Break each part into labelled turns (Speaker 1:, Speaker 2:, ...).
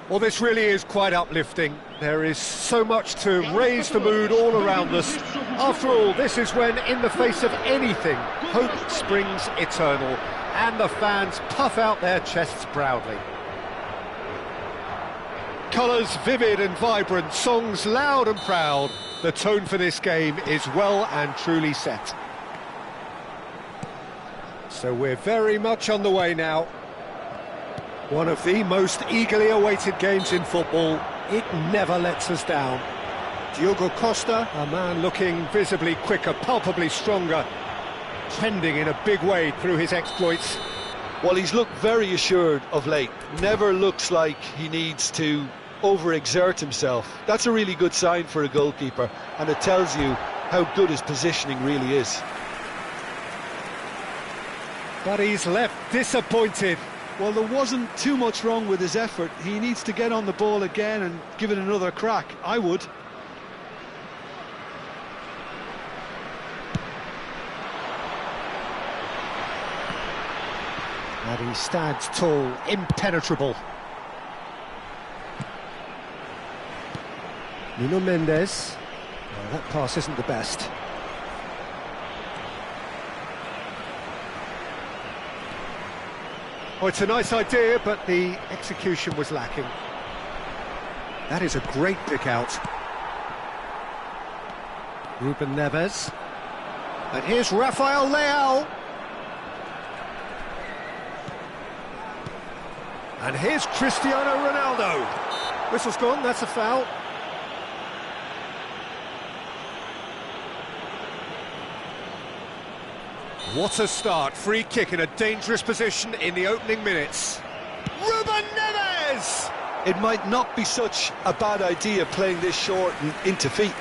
Speaker 1: Well, this really is quite uplifting. There is so much to raise the mood all around us. After all, this is when, in the face of anything, hope springs eternal, and the fans puff out their chests proudly. Colours vivid and vibrant, songs loud and proud. The tone for this game is well and truly set. So we're very much on the way now. One of the most eagerly awaited games in football. It never lets us down. Diogo Costa, a man looking visibly quicker, palpably stronger, trending in a big way through his exploits.
Speaker 2: Well, he's looked very assured of late. Never looks like he needs to overexert himself. That's a really good sign for a goalkeeper, and it tells you how good his positioning really is.
Speaker 1: But he's left disappointed.
Speaker 2: Well, there wasn't too much wrong with his effort. He needs to get on the ball again and give it another crack. I would.
Speaker 1: And he stands tall, impenetrable. Nuno Mendes. Well, that pass isn't the best. Oh, it's a nice idea, but the execution was lacking. That is a great pick out. Ruben Neves. And here's Rafael Leao. And here's Cristiano Ronaldo. Whistle's gone, that's a foul. What a start, free kick in a dangerous position in the opening minutes. Ruben Neves!
Speaker 2: It might not be such a bad idea playing this short and into feet.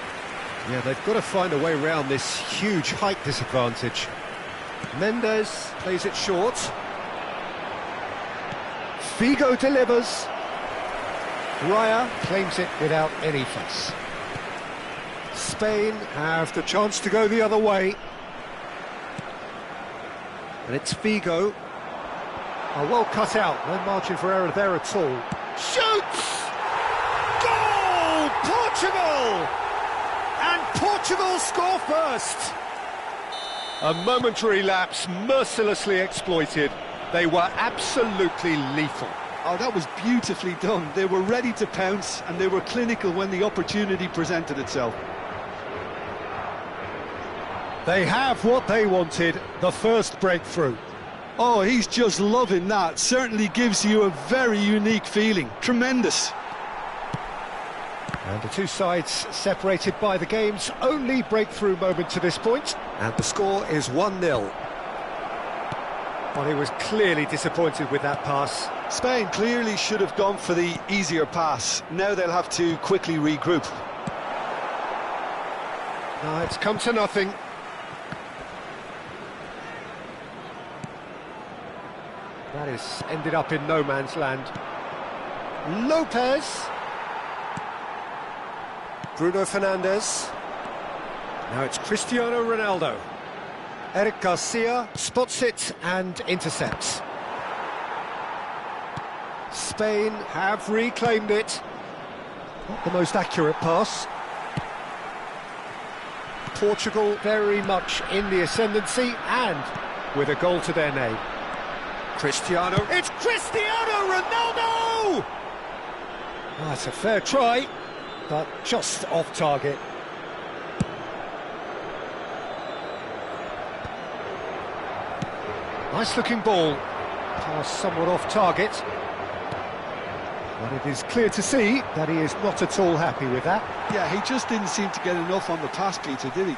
Speaker 1: Yeah, they've got to find a way around this huge height disadvantage. Mendes plays it short. Figo delivers. Raya claims it without any fuss. Spain have the chance to go the other way. And it's Figo. Oh, well cut out, no margin for error there at all. Shoots! Goal! Portugal! And Portugal score first! A momentary lapse mercilessly exploited. They were absolutely lethal.
Speaker 2: Oh, that was beautifully done. They were ready to pounce, and they were clinical when the opportunity presented itself.
Speaker 1: They have what they wanted, the first breakthrough.
Speaker 2: Oh, he's just loving that. Certainly gives you a very unique feeling. Tremendous.
Speaker 1: And the two sides separated by the game's only breakthrough moment to this point. And the score is 1-0. Well, he was clearly disappointed with that pass.
Speaker 2: Spain clearly should have gone for the easier pass. Now they'll have to quickly regroup.
Speaker 1: No, it's come to nothing. That has ended up in no man's land. Lopez. Bruno Fernandes. Now it's Cristiano Ronaldo. Eric Garcia spots it and intercepts. Spain have reclaimed it. Not the most accurate pass. Portugal very much in the ascendancy and with a goal to their name. Cristiano, it's Cristiano Ronaldo! Oh, that's a fair try, but just off target. Nice looking ball, pass somewhat off target. But it is clear to see that he is not at all happy with that.
Speaker 2: Yeah, he just didn't seem to get enough on the pass, Peter, did he?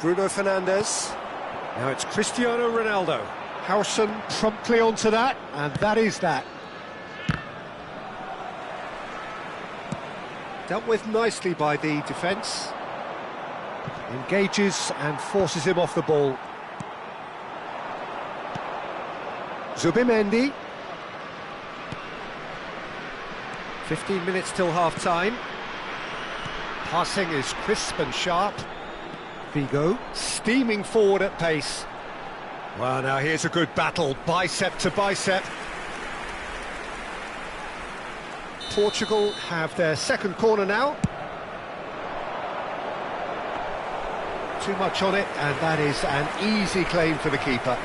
Speaker 1: Bruno Fernandes. Now it's Cristiano Ronaldo. Howson promptly onto that, and that is that. Dealt with nicely by the defence. Engages and forces him off the ball. Zubimendi. 15 minutes till half-time. Passing is crisp and sharp. Figo steaming forward at pace. Well, now here's a good battle, bicep to bicep. Portugal have their second corner now. Too much on it, and that is an easy claim for the keeper.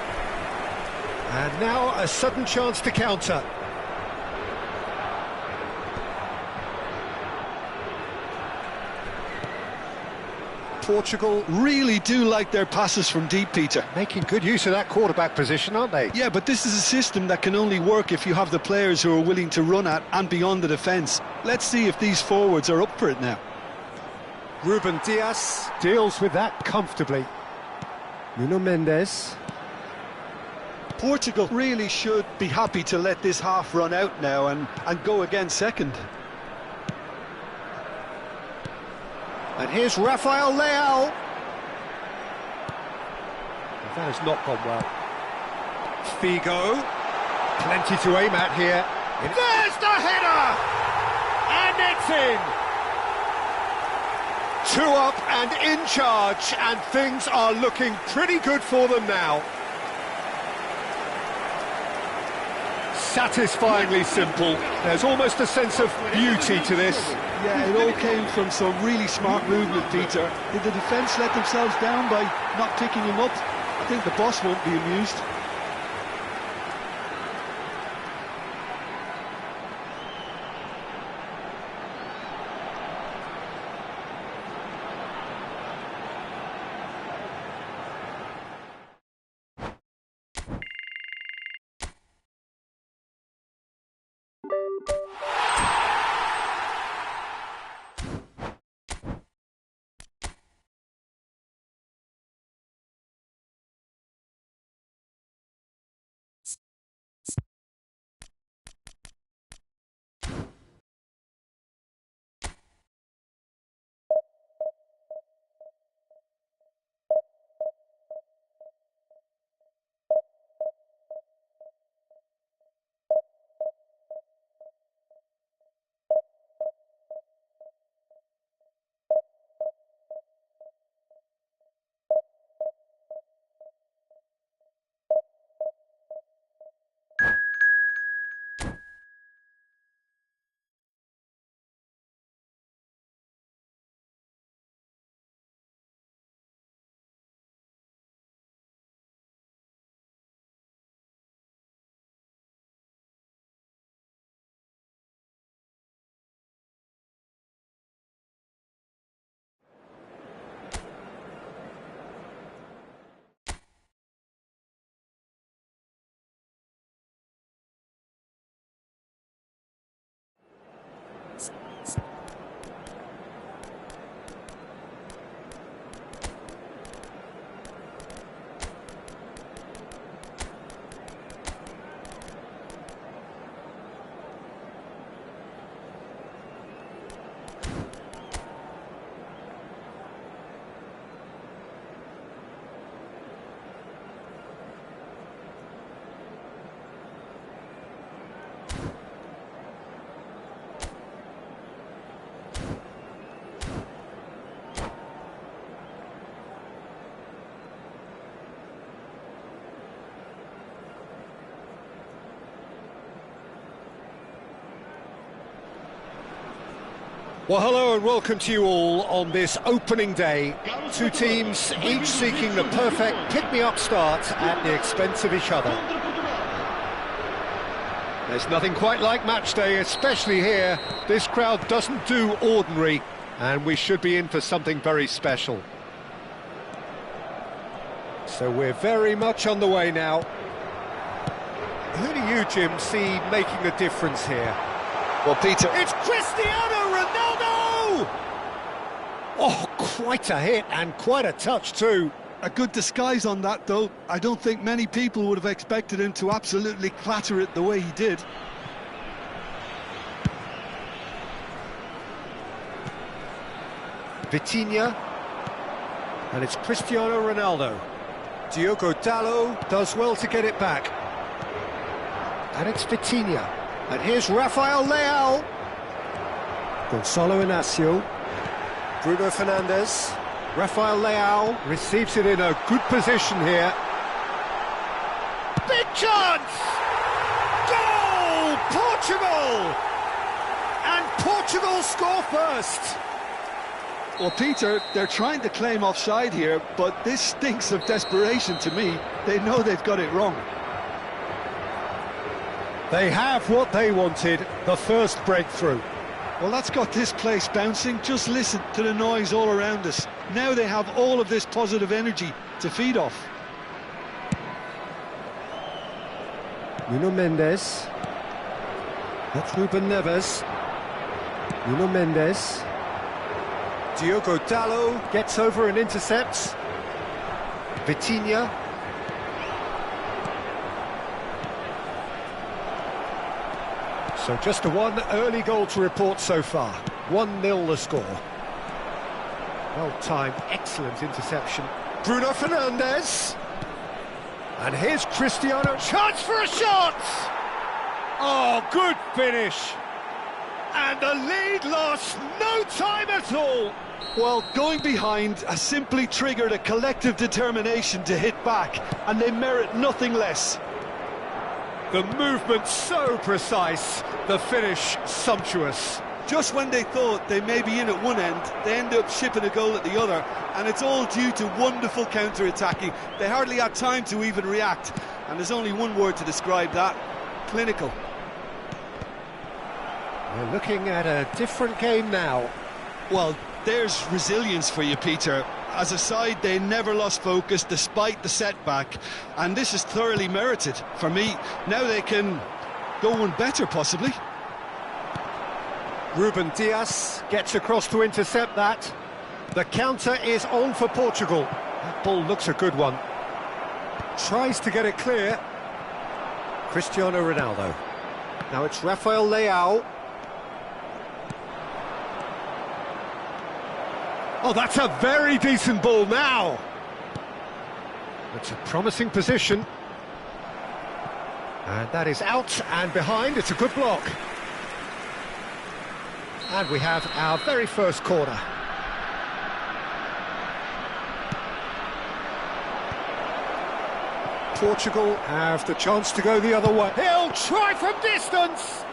Speaker 1: And now a sudden chance to counter. Portugal
Speaker 2: Really do like their passes from deep, Peter.
Speaker 1: making good use of that quarterback position, aren't they?
Speaker 2: Yeah, but this is a system that can only work if you have the players who are willing to run at and beyond the defence. Let's see if these forwards are up for it now.
Speaker 1: Ruben Dias deals with that comfortably. Nuno Mendes.
Speaker 2: Portugal really should be happy to let this half run out now and go again second.
Speaker 1: And here's Rafael Leao. That has not gone well. Figo. Plenty to aim at here. There's the header! And it's in! 2 up and in charge, and things are looking pretty good for them now. Satisfyingly simple. There's almost a sense of beauty to this.
Speaker 2: Yeah, it all came from some really smart movement, Peter. Did the defence let themselves down by not picking him up? I think the boss won't be amused.
Speaker 1: Well, hello and welcome to you all on this opening day. Two teams, each seeking the perfect pick-me-up start at the expense of each other. There's nothing quite like match day, especially here. This crowd doesn't do ordinary, and we should be in for something very special. So we're very much on the way now. Who do you, Jim, see making the difference here?
Speaker 2: Well, Peter...
Speaker 1: It's Cristiano Ronaldo! Oh, quite a hit and quite a touch too.
Speaker 2: A good disguise on that, though. I don't think many people would have expected him to absolutely clatter it the way he did.
Speaker 1: Vitinha. And it's Cristiano Ronaldo. Diogo Dalot does well to get it back. And it's Vitinha. And here's Rafael Leao. Gonzalo Inacio. Bruno Fernandes. Rafael Leao receives it in a good position here. Big chance! Goal! Portugal! And Portugal score first.
Speaker 2: Well, Peter, they're trying to claim offside here, but this stinks of desperation to me. They know they've got it wrong.
Speaker 1: They have what they wanted, the first breakthrough.
Speaker 2: Well, that's got this place bouncing. Just listen to the noise all around us. Now they have all of this positive energy to feed off.
Speaker 1: Nuno Mendes. That's Ruben Neves. Nuno Mendes. Diogo Dalot gets over and intercepts. Vitinha. So just one early goal to report so far. 1-0 the score. Well-timed, excellent interception. Bruno Fernandes. And here's Cristiano. Chance for a shot! Oh, good finish. And the lead lost no time at all.
Speaker 2: Well, going behind has simply triggered a collective determination to hit back, and they merit nothing less.
Speaker 1: The movement so precise, the finish sumptuous.
Speaker 2: Just when they thought they may be in at one end, they end up shipping a goal at the other, and it's all due to wonderful counter-attacking. They hardly had time to even react, and there's only one word to describe that: clinical.
Speaker 1: We're looking at a different game now.
Speaker 2: Well, there's resilience for you, Peter. As a side, they never lost focus despite the setback, and this is thoroughly merited for me. Now they can go one better, possibly.
Speaker 1: Ruben Dias gets across to intercept that. The counter is on for Portugal. That ball looks a good one. Tries to get it clear. Cristiano Ronaldo. Now it's Rafael Leao. Oh, that's a very decent ball now. It's a promising position. And that is out and behind. It's a good block. And we have our very first corner. Portugal have the chance to go the other way. He'll try from distance.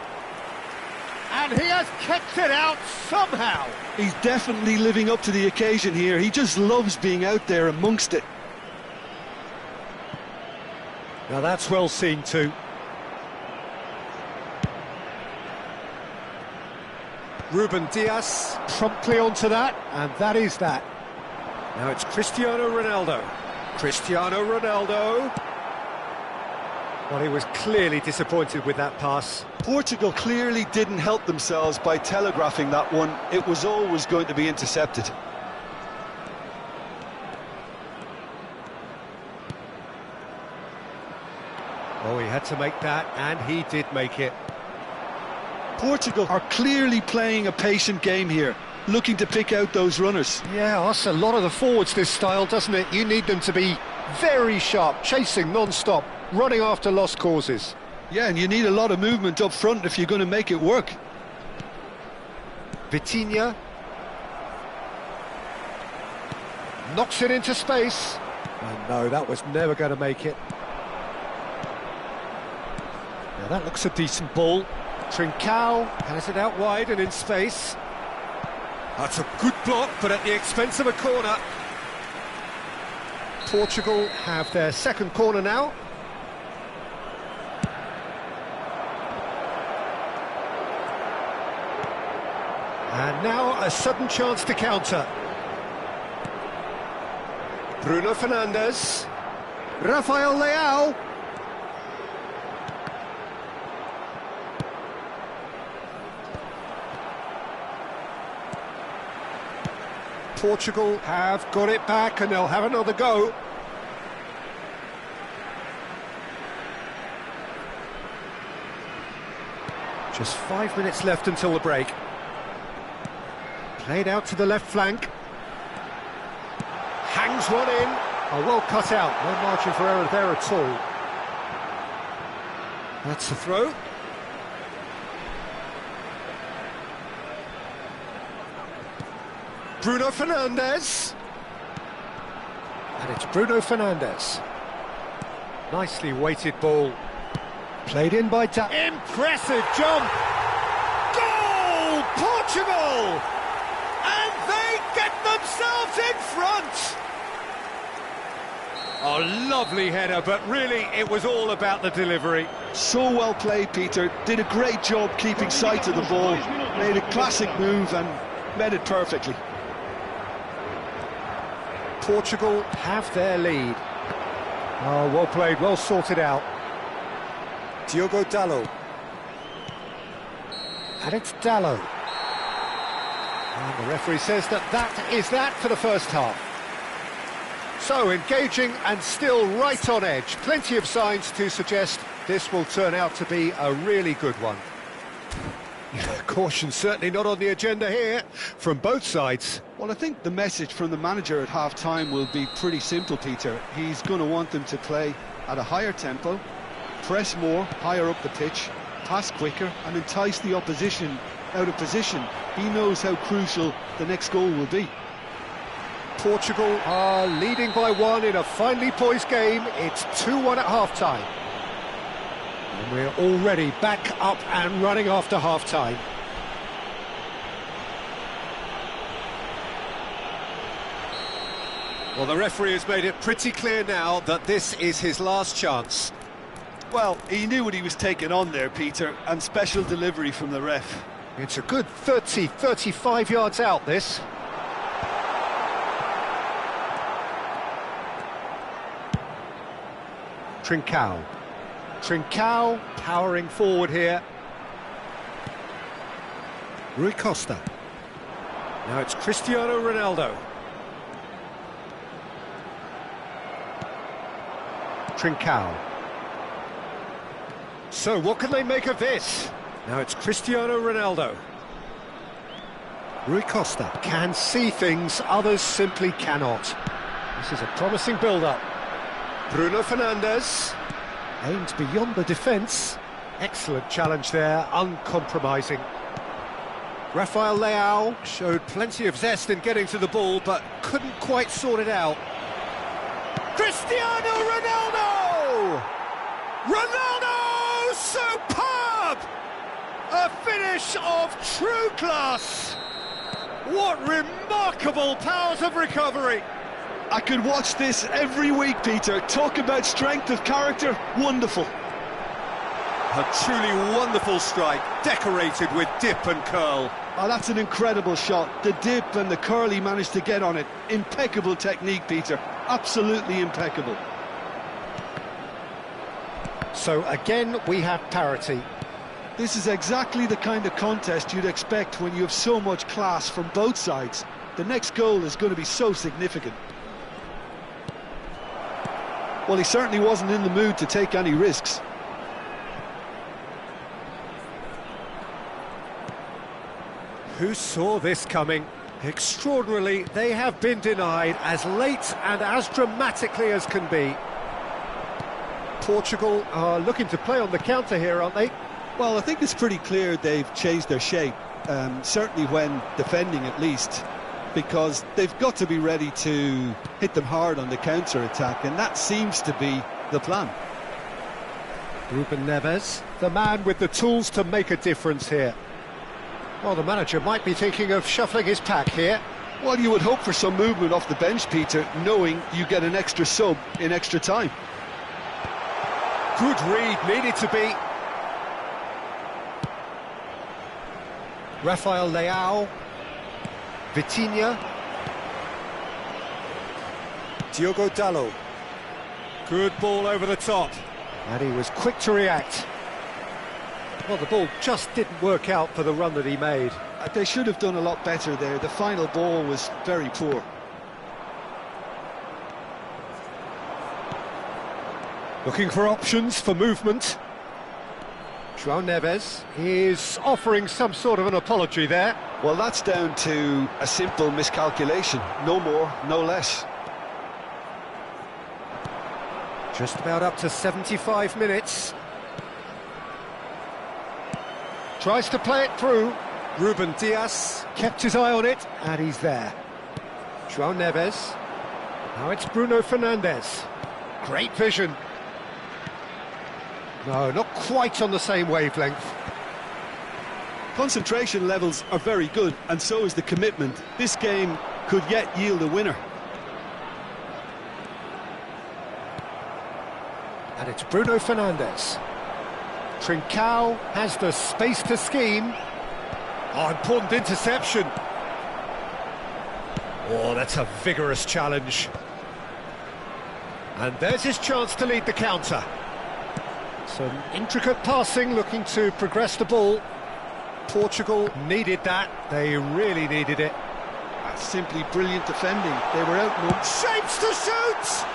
Speaker 1: And he has kept it out somehow.
Speaker 2: He's definitely living up to the occasion here. He just loves being out there amongst it.
Speaker 1: Now that's well seen too. Ruben Dias promptly onto that, and that is that. Now it's Cristiano Ronaldo. Cristiano Ronaldo. Well, he was clearly disappointed with that pass.
Speaker 2: Portugal clearly didn't help themselves by telegraphing that one. It was always going to be intercepted.
Speaker 1: Oh, he had to make that, and he did make it.
Speaker 2: Portugal are clearly playing a patient game here, looking to pick out those runners.
Speaker 1: Yeah, that's a lot of the forwards, this style, doesn't it? You need them to be very sharp, chasing non-stop, running after lost causes.
Speaker 2: Yeah, and you need a lot of movement up front if you're going to make it work.
Speaker 1: Vitinha. Knocks it into space. Oh no, that was never going to make it. Now that looks a decent ball. Trincao has it out wide and in space. That's a good block, but at the expense of a corner. Portugal have their second corner now. And now a sudden chance to counter. Bruno Fernandes. Rafael Leao. Portugal have got it back and they'll have another go. Just 5 minutes left until the break. Played out to the left flank. Hangs one in. Oh, well cut out. No margin for error there at all. That's the throw. Bruno Fernandes. And it's Bruno Fernandes. Nicely weighted ball. Played in by Impressive jump! Goal! Portugal! And they get themselves in front! A lovely header, but really it was all about the delivery.
Speaker 2: So well played, Peter. Did a great job keeping sight of the ball. Made a classic move and met it perfectly.
Speaker 1: Portugal have their lead. Oh, well played, well sorted out. Diogo Dalot. And it's Dalot. And the referee says that is that for the first half. So, engaging and still right on edge. Plenty of signs to suggest this will turn out to be a really good one. Caution certainly not on the agenda here from both sides.
Speaker 2: Well, I think the message from the manager at half-time will be pretty simple, Peter. He's going to want them to play at a higher tempo, press more, higher up the pitch, pass quicker and entice the opposition out of position. He knows how crucial the next goal will be.
Speaker 1: Portugal are leading by one in a finely poised game. It's 2-1 at half-time. And we're already back up and running after half-time. Well, the referee has made it pretty clear now that this is his last chance.
Speaker 2: Well, he knew what he was taking on there, Peter, and special delivery from the ref.
Speaker 1: It's a good 35 yards out, this. Trincao powering forward here. Rui Costa. Now it's Cristiano Ronaldo. Trincao. So what can they make of this? Now it's Cristiano Ronaldo. Rui Costa can see things others simply cannot. This is a promising build-up. Bruno Fernandes aimed beyond the defence. Excellent challenge there, uncompromising. Rafael Leao showed plenty of zest in getting to the ball, but couldn't quite sort it out. Cristiano Ronaldo! Ronaldo! Superb! A finish of true class! What remarkable powers of recovery!
Speaker 2: I could watch this every week, Peter. Talk about strength of character, wonderful.
Speaker 1: A truly wonderful strike, decorated with dip and curl.
Speaker 2: Oh, that's an incredible shot. The dip and the curl he managed to get on it. Impeccable technique, Peter. Absolutely impeccable.
Speaker 1: So again, we have parity.
Speaker 2: This is exactly the kind of contest you'd expect when you have so much class from both sides. The next goal is going to be so significant. Well, he certainly wasn't in the mood to take any risks.
Speaker 1: Who saw this coming? Extraordinarily, they have been denied as late and as dramatically as can be. Portugal are looking to play on the counter here, aren't they?
Speaker 2: Well, I think it's pretty clear they've changed their shape, certainly when defending at least, because they've got to be ready to hit them hard on the counter-attack, and that seems to be the plan.
Speaker 1: Ruben Neves, the man with the tools to make a difference here. Well, the manager might be thinking of shuffling his pack here.
Speaker 2: Well, you would hope for some movement off the bench, Peter, knowing you get an extra sub in extra time.
Speaker 1: Good read, needed to be. Rafael Leao. Vitinha. Diogo Dalot. Good ball over the top. And he was quick to react. Well, the ball just didn't work out for the run that he made.
Speaker 2: They should have done a lot better there. The final ball was very poor.
Speaker 1: Looking for options for movement. João Neves is offering some sort of an apology there.
Speaker 2: Well, that's down to a simple miscalculation. No more, no less.
Speaker 1: Just about up to 75 minutes. Tries to play it through. Ruben Dias kept his eye on it, and he's there. João Neves. Now it's Bruno Fernandes. Great vision. No, not quite on the same wavelength.
Speaker 2: Concentration levels are very good, and so is the commitment. This game could yet yield a winner.
Speaker 1: And it's Bruno Fernandes. Trincao has the space to scheme. Oh, important interception. Oh, that's a vigorous challenge. And there's his chance to lead the counter. Some intricate passing, looking to progress the ball. Portugal needed that. They really needed it.
Speaker 2: That's simply brilliant defending. They were outnumbered.
Speaker 1: Shapes to shoot!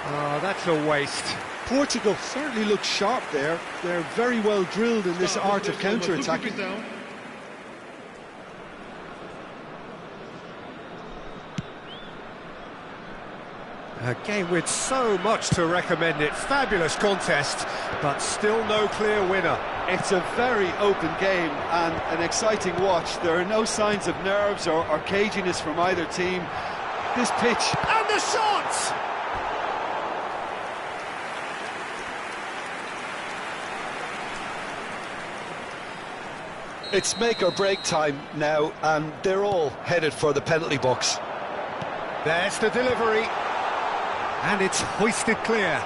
Speaker 1: Oh, that's a waste.
Speaker 2: Portugal certainly looked sharp there. They're very well drilled in this art of counter-attacking.
Speaker 1: A game with so much to recommend it. Fabulous contest, but still no clear winner.
Speaker 2: It's a very open game and an exciting watch. There are no signs of nerves or caginess from either team. This pitch...
Speaker 1: And the shot!
Speaker 2: It's make or break time now, and they're all headed for the penalty box.
Speaker 1: There's the delivery. And it's hoisted clear.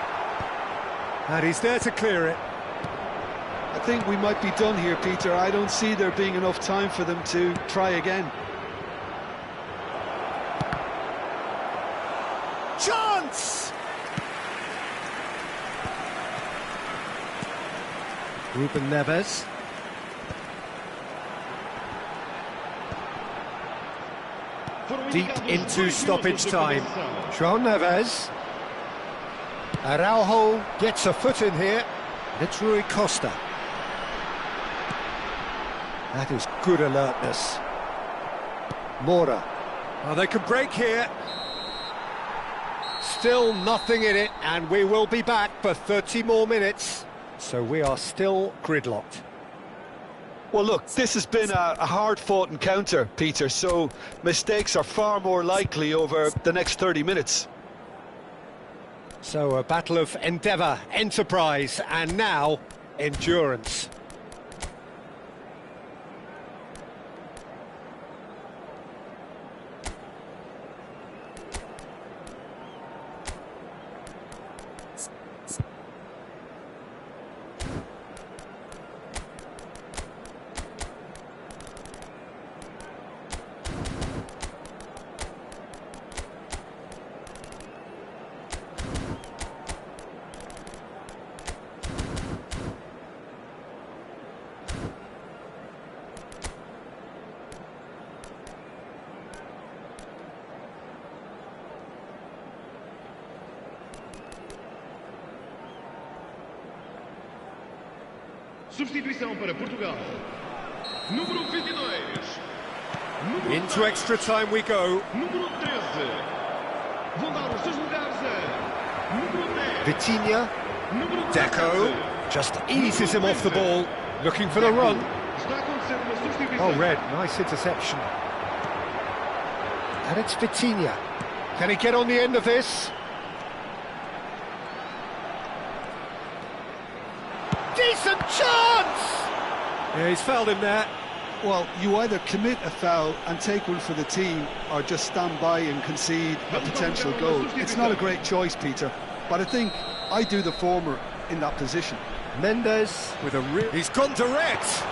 Speaker 1: And he's there to clear it.
Speaker 2: I think we might be done here, Peter. I don't see there being enough time for them to try again.
Speaker 1: Chance! Ruben Neves. Deep into stoppage time. João Neves. Araujo gets a foot in here. It's Rui Costa. That is good alertness. Mora. Oh, they could break here. Still nothing in it, and we will be back for 30 more minutes. So we are still gridlocked.
Speaker 2: Well, look, this has been a hard-fought encounter, Peter, so mistakes are far more likely over the next 30 minutes.
Speaker 1: So a battle of endeavour, enterprise, and now endurance.
Speaker 3: Substituição para Portugal. Número 22.
Speaker 1: Into extra time we go.
Speaker 3: Número 13. Vão dar os seus lugares a número 10.
Speaker 1: Vitinha.
Speaker 3: Número
Speaker 1: Deco
Speaker 3: 17.
Speaker 1: just eases him off the ball, looking for the run.
Speaker 3: Está a acontecer uma substituição.
Speaker 1: Oh, Red, nice interception. And it's Vitinha. Can he get on the end of this? Decent chance! Yeah, he's fouled him there.
Speaker 2: Well, you either commit a foul and take one for the team, or just stand by and concede a potential goal. It's not a great choice, Peter, but I think I do the former in that position.
Speaker 1: Mendes with a he's gone direct!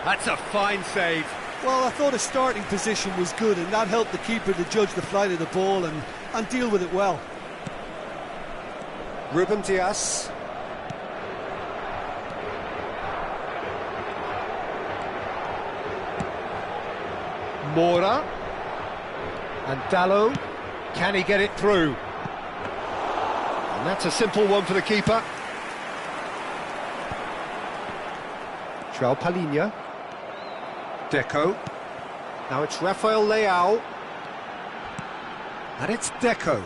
Speaker 1: That's a fine save.
Speaker 2: Well, I thought his starting position was good, and that helped the keeper to judge the flight of the ball and deal with it well.
Speaker 1: Ruben Dias. Mora. And Dalot. Can he get it through? And that's a simple one for the keeper. João Palhinha. Deco. Now it's Rafael Leao. And it's Deco.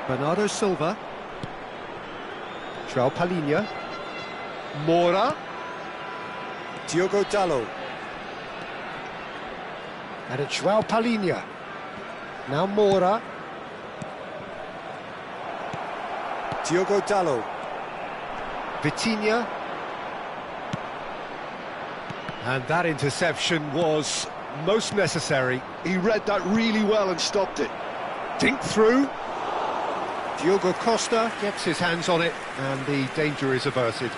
Speaker 1: Bernardo Silva. João Palhinha. Mora. Diogo Dalot. And it's João Palhinha. Now Moura. Diogo Dalot. Vitinha. And that interception was most necessary.
Speaker 2: He read that really well and stopped it.
Speaker 1: Dink through. Diogo Costa gets his hands on it and the danger is averted.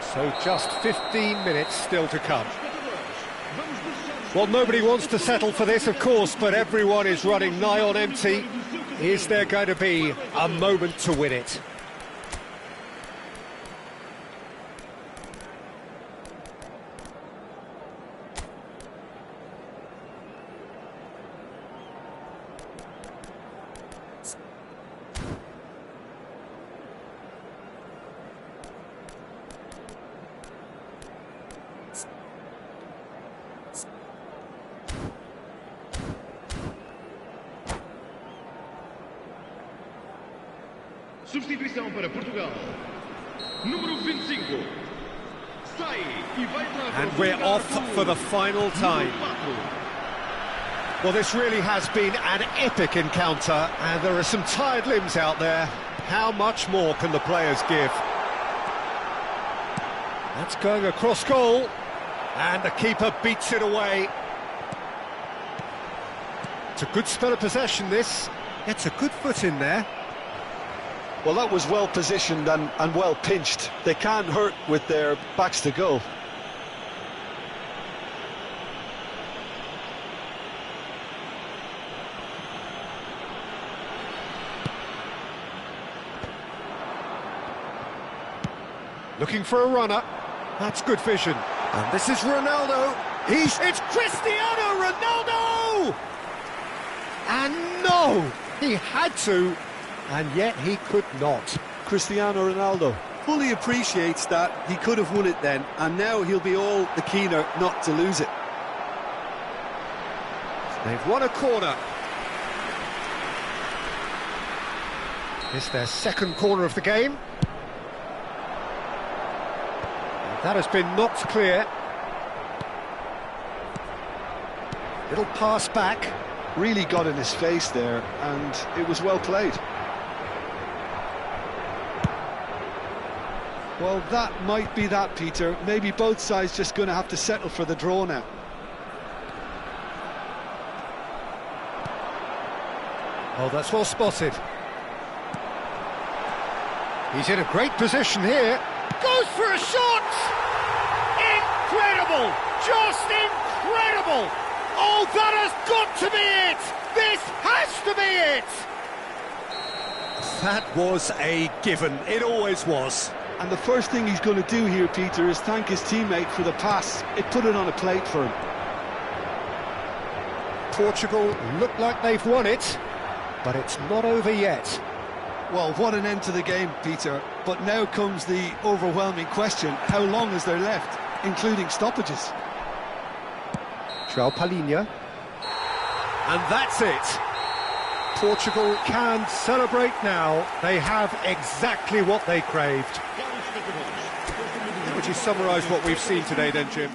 Speaker 1: So just 15 minutes still to come. Well, nobody wants to settle for this, of course, but everyone is running nigh on empty. Is there going to be a moment to win it?
Speaker 3: Substituição para Portugal. Número 25. Sai e vai entrar.
Speaker 1: And we're off for the final time. Well, this really has been an epic encounter, and there are some tired limbs out there. How much more can the players give? That's going across goal, and the keeper beats it away. It's a good spell of possession, this. Gets a good foot in there.
Speaker 2: Well, that was well positioned and well pinched. They can't hurt with their backs to goal.
Speaker 1: Looking for a runner. That's good vision. And this is Ronaldo. It's Cristiano Ronaldo! And no! He had to, and yet he could not.
Speaker 2: Cristiano Ronaldo
Speaker 4: Fully appreciates that he could have won it then, and now he'll be all the keener not to lose it.
Speaker 1: They've won a corner. It's their second corner of the game. And that has been knocked clear. Little pass back.
Speaker 2: really got in his face there, and it was well played. Well, that might be that, Peter. Maybe both sides just going to have to settle for the draw now.
Speaker 1: Oh, that's well spotted. He's in a great position here. Goes for a shot! Incredible! Just incredible! Oh, that has got to be it! This has to be it! That was a given. It always was.
Speaker 2: And the first thing he's going to do here, Peter, is thank his teammate for the pass. It put it on a plate for him.
Speaker 1: Portugal look like they've won it, but it's not over yet.
Speaker 2: Well, what an end to the game, Peter. But now comes the overwhelming question: how long is there left, including stoppages?
Speaker 1: João Palhinha. And that's it. Portugal can celebrate now. They have exactly what they craved. Would you summarise what we've seen today then, Jim?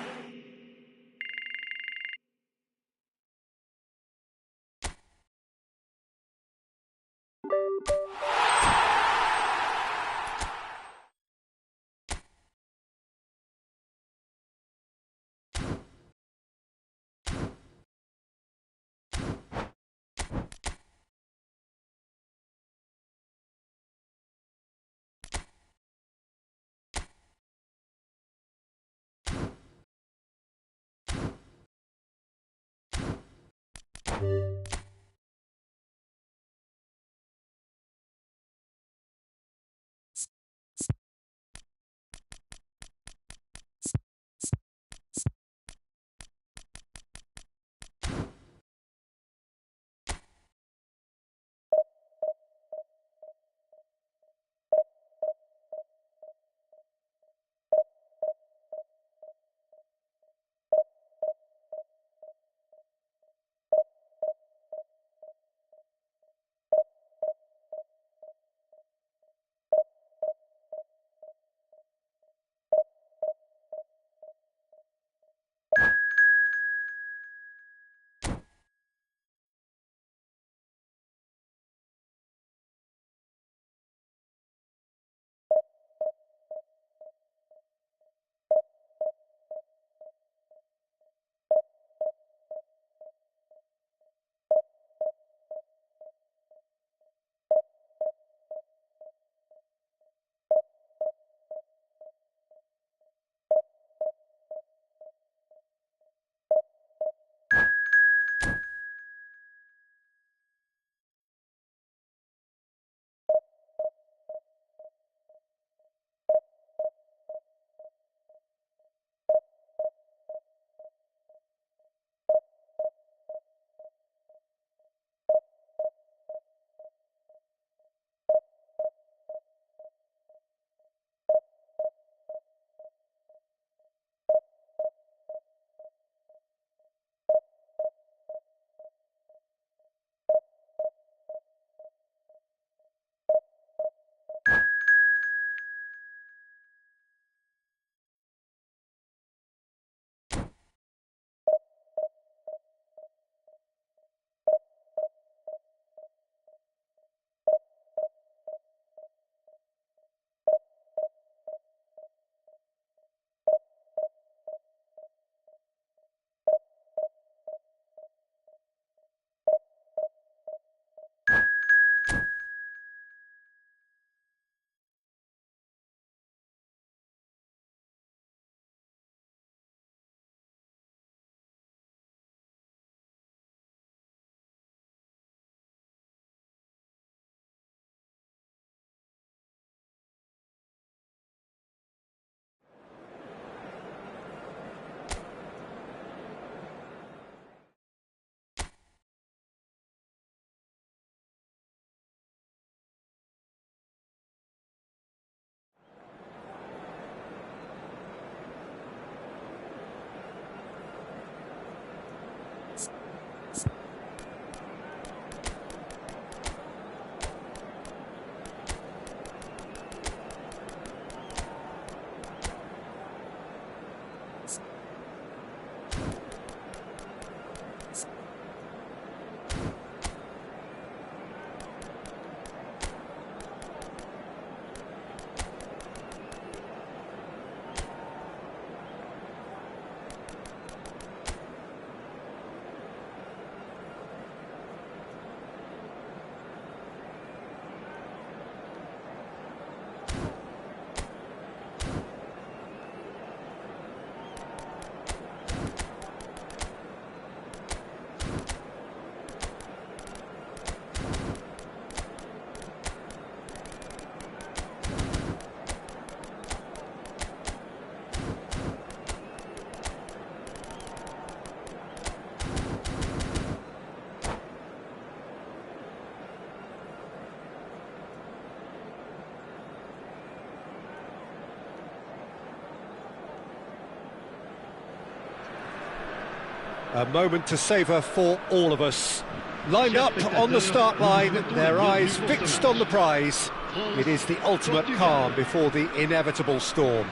Speaker 1: A moment to savour for all of us. Lined up on the start line, their eyes fixed on the prize. It is the ultimate calm before the inevitable storm.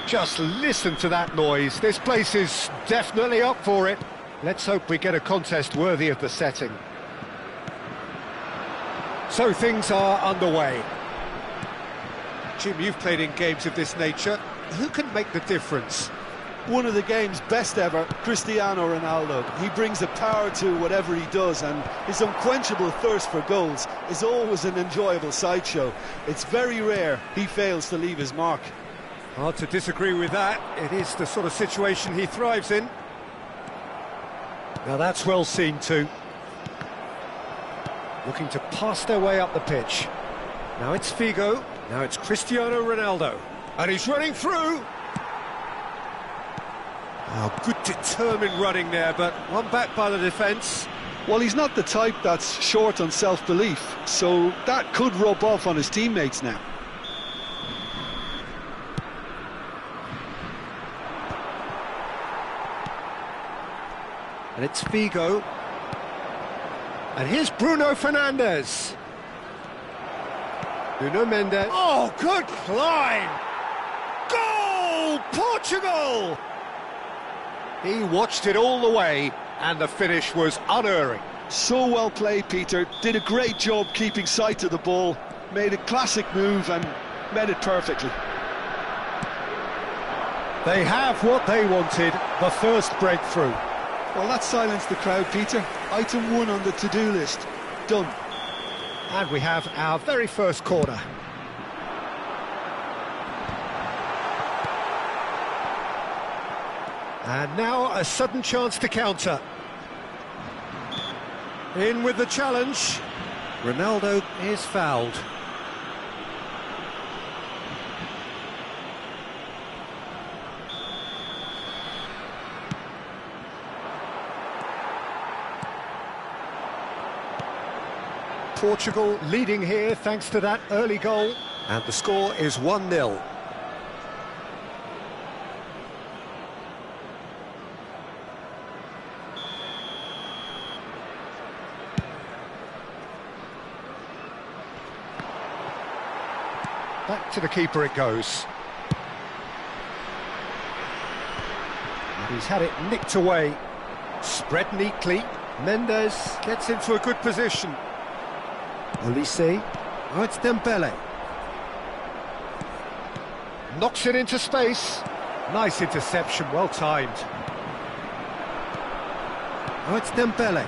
Speaker 1: Just listen to that noise. This place is definitely up for it. Let's hope we get a contest worthy of the setting. So things are underway. Jim, you've played in games of this nature. Who can make the difference?
Speaker 2: One of the game's best ever, Cristiano Ronaldo. He brings the power to whatever he does, and his unquenchable thirst for goals is always an enjoyable sideshow. It's very rare he fails to leave his mark.
Speaker 1: Hard to disagree with that. It is the sort of situation he thrives in. Now that's well seen too. Looking to pass their way up the pitch. Now it's Figo. Now it's Cristiano Ronaldo. And he's running through. Oh, good determined running there, but one back by the defence.
Speaker 2: Well, he's not the type that's short on self-belief, so that could rub off on his teammates now.
Speaker 1: And it's Figo. And here's Bruno Fernandes. Nuno Mendes. Oh, good climb! Goal! Portugal! He watched it all the way, and the finish was unerring.
Speaker 2: So well played, Peter. Did a great job keeping sight of the ball. Made a classic move and made it perfectly.
Speaker 1: They have what they wanted, the first breakthrough.
Speaker 2: Well, that silenced the crowd, Peter. Item 1 on the to-do list. Done.
Speaker 1: And we have our very first corner. And now a sudden chance to counter. In with the challenge. Ronaldo is fouled. Portugal leading here thanks to that early goal. And the score is 1-0. Back to the keeper it goes. And he's had it nicked away. Spread neatly. Mendes gets into a good position. Olise. Oh, it's Dembele. Knocks it into space. Nice interception, well timed. Oh, it's Dembele.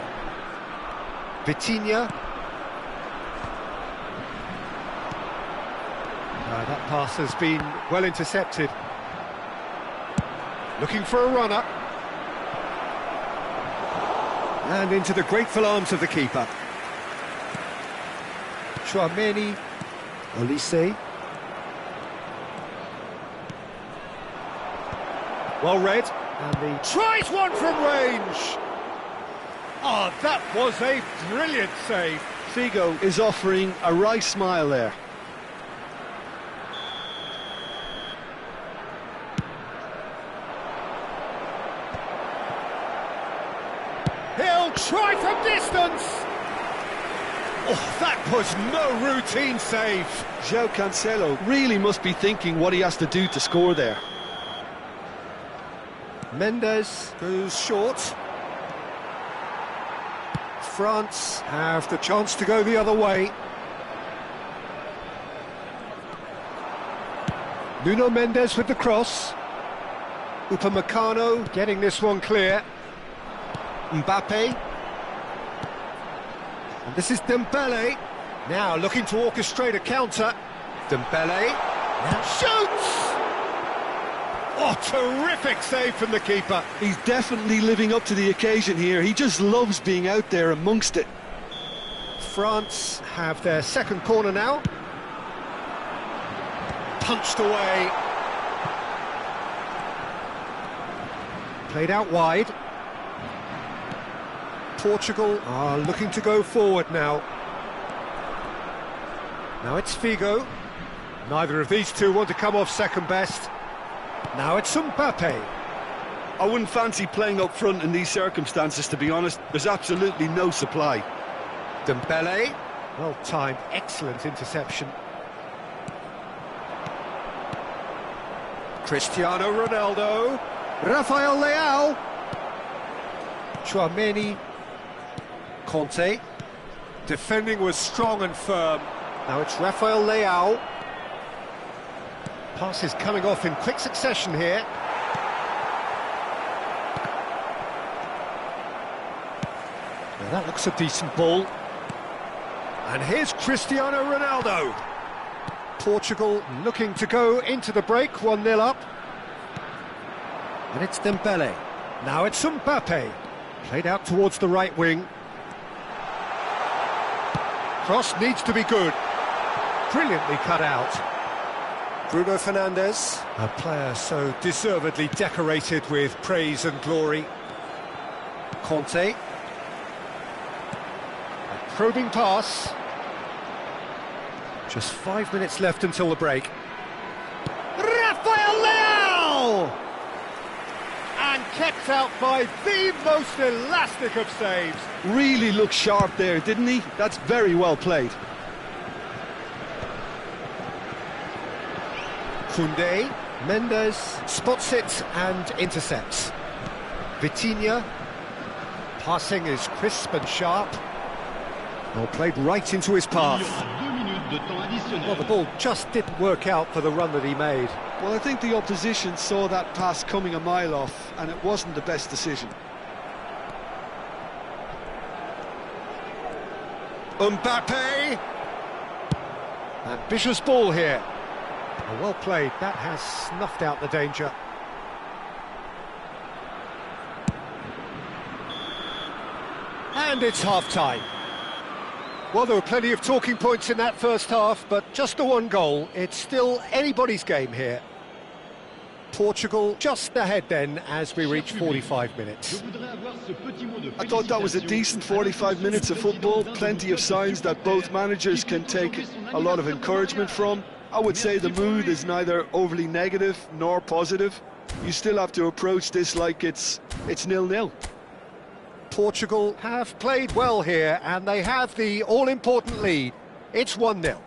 Speaker 1: Vitinha. That pass has been well intercepted. Looking for a runner. And into the grateful arms of the keeper. Chouameni. Olise. Well read. And he tries one from range. Oh, that was a brilliant save.
Speaker 2: Figo is offering a wry smile there.
Speaker 1: He'll try from distance. Oh, that was no routine save.
Speaker 2: João Cancelo really must be thinking what he has to do to score there.
Speaker 1: Mendes goes short. France have the chance to go the other way. Nuno Mendes with the cross. Upamecano getting this one clear. Mbappe. And this is Dembele. Now looking to orchestrate a counter. Dembele. Now shoots! Oh, terrific save from the keeper.
Speaker 2: He's definitely living up to the occasion here. He just loves being out there amongst it.
Speaker 1: France have their second corner now. Punched away. Played out wide. Portugal are looking to go forward now. Now it's Figo. Neither of these two want to come off second best. Now it's Mbappe.
Speaker 4: I wouldn't fancy playing up front in these circumstances, to be honest. There's absolutely no supply.
Speaker 1: Dembele, well timed, excellent interception. Cristiano Ronaldo, Rafael Leao, Chouameni, Conte. Defending was strong and firm. Now it's Rafael Leao. Passes coming off in quick succession here. Now that looks a decent ball. And here's Cristiano Ronaldo. Portugal looking to go into the break, 1-0 up. And it's Dembele. Now it's Mbappe. Played out towards the right wing. Cross needs to be good. Brilliantly cut out. Bruno Fernandes, a player so deservedly decorated with praise and glory. Conte. A probing pass. Just 5 minutes left until the break. Rafael Leao! And kept out by the most elastic of saves.
Speaker 4: Really looked sharp there, didn't he? That's very well played.
Speaker 1: Koundé, Mendes spots it and intercepts. Vitinha, passing is crisp and sharp. Well, played right into his path. Well, the ball just didn't work out for the run that he made.
Speaker 2: Well, I think the opposition saw that pass coming a mile off, and it wasn't the best decision.
Speaker 1: Mbappe! Ambitious ball here. Well played, that has snuffed out the danger. And it's half-time. Well, there were plenty of talking points in that first half, but just the one goal. It's still anybody's game here. Portugal just ahead then as we reach 45 minutes.
Speaker 2: I thought that was a decent 45 minutes of football. Plenty of signs that both managers can take a lot of encouragement from. I would say the mood is neither overly negative nor positive. You still have to approach this like it's 0-0.
Speaker 1: Portugal have played well here, and they have the all-important lead. It's 1-0.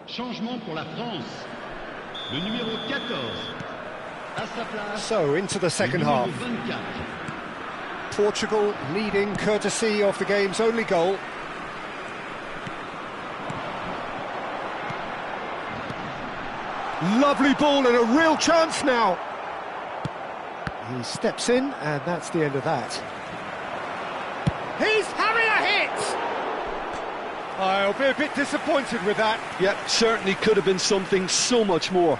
Speaker 3: Changement pour la France. Le numéro 14. À sa place.
Speaker 1: So, into the second half.
Speaker 3: 24.
Speaker 1: Portugal leading courtesy of the game's only goal. Lovely ball and a real chance now. He steps in, and that's the end of that. He's having a hit! I'll be a bit disappointed with that.
Speaker 2: Yeah, certainly could have been something so much more.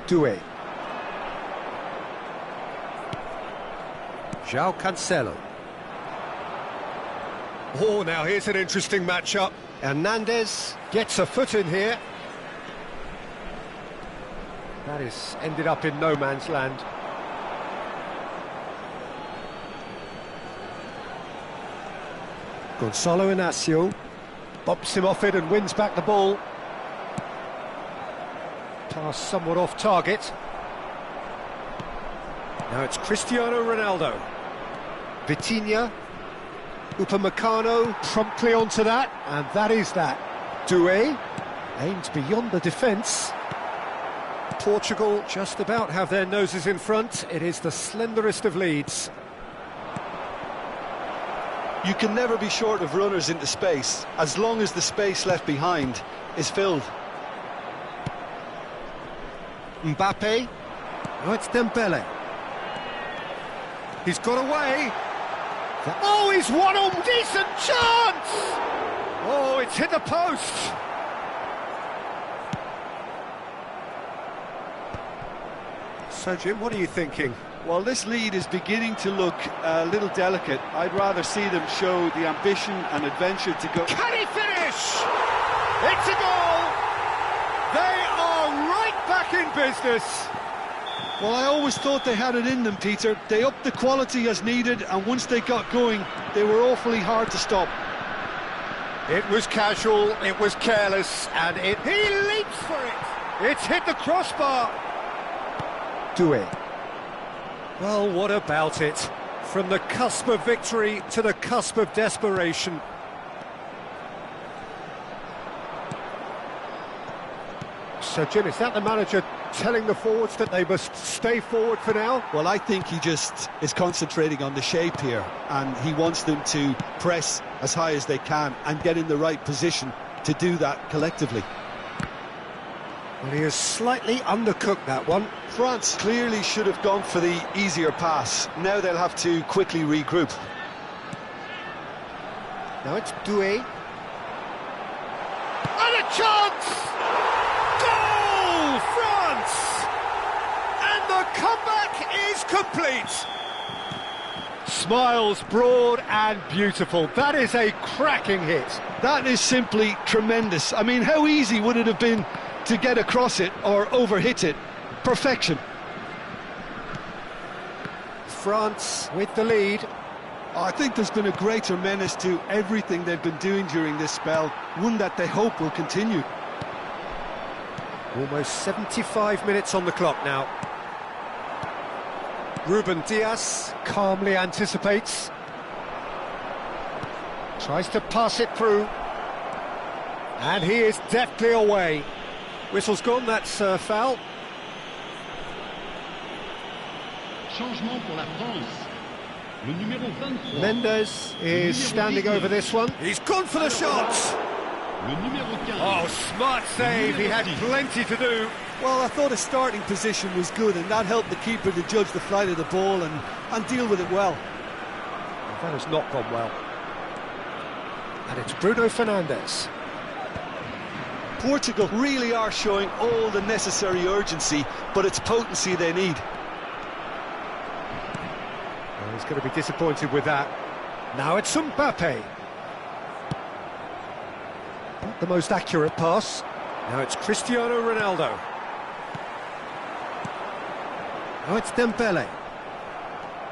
Speaker 1: Doué. João Cancelo. Oh, now here's an interesting matchup. Hernandez gets a foot in here. That is ended up in no man's land. Gonzalo Inacio bumps him off it and wins back the ball. Pass somewhat off target. Now it's Cristiano Ronaldo. Vitinha. Upamecano promptly onto that, and that is that. Doué aimed beyond the defence. Portugal just about have their noses in front. It is the slenderest of leads.
Speaker 2: You can never be short of runners into space, as long as the space left behind is filled.
Speaker 1: Mbappe. Oh, it's Dembele. He's got away. Oh, he's won a decent chance! Oh, it's hit the post. So, Jim, what are you thinking?
Speaker 2: Well, this lead is beginning to look a little delicate. I'd rather see them show the ambition and adventure to go.
Speaker 1: Can he finish? It's a goal! They are right back in business.
Speaker 2: Well, I always thought they had it in them, Peter. They upped the quality as needed, and once they got going, they were awfully hard to stop.
Speaker 1: It was casual, it was careless, and he leaps for it. It's hit the crossbar. Doué. Well, what about it? From the cusp of victory to the cusp of desperation. So, Jim, is that the manager telling the forwards that they must stay forward for now?
Speaker 2: Well, I think he just is concentrating on the shape here, and he wants them to press as high as they can and get in the right position to do that collectively.
Speaker 1: Well, he has slightly undercooked that one.
Speaker 2: France clearly should have gone for the easier pass. Now they'll have to quickly regroup.
Speaker 1: Now it's Doué. And a chance! Goal, France! And the comeback is complete. Smiles broad and beautiful. That is a cracking hit.
Speaker 2: That is simply tremendous. I mean, how easy would it have been to get across it or overhit it? Perfection.
Speaker 1: France with the lead.
Speaker 2: I think there's been a greater menace to everything they've been doing during this spell, one that they hope will continue.
Speaker 1: Almost 75 minutes on the clock now. Ruben Dias calmly anticipates. Tries to pass it through. And he is deftly away. Whistle's gone, that's foul.
Speaker 3: Changement pour la France. Le numéro 23.
Speaker 1: Mendes is standing over this one. He's gone for the shots.
Speaker 3: Le numéro 15.
Speaker 1: Oh, smart save. He had plenty to do.
Speaker 2: Well, I thought his starting position was good, and that helped the keeper to judge the flight of the ball and deal with it well.
Speaker 1: That has not gone well. And it's Bruno Fernandes.
Speaker 2: Portugal really are showing all the necessary urgency, but it's potency they need.
Speaker 1: Well, he's going to be disappointed with that. Now it's Mbappe. Not the most accurate pass. Now it's Cristiano Ronaldo. Now it's Dembele.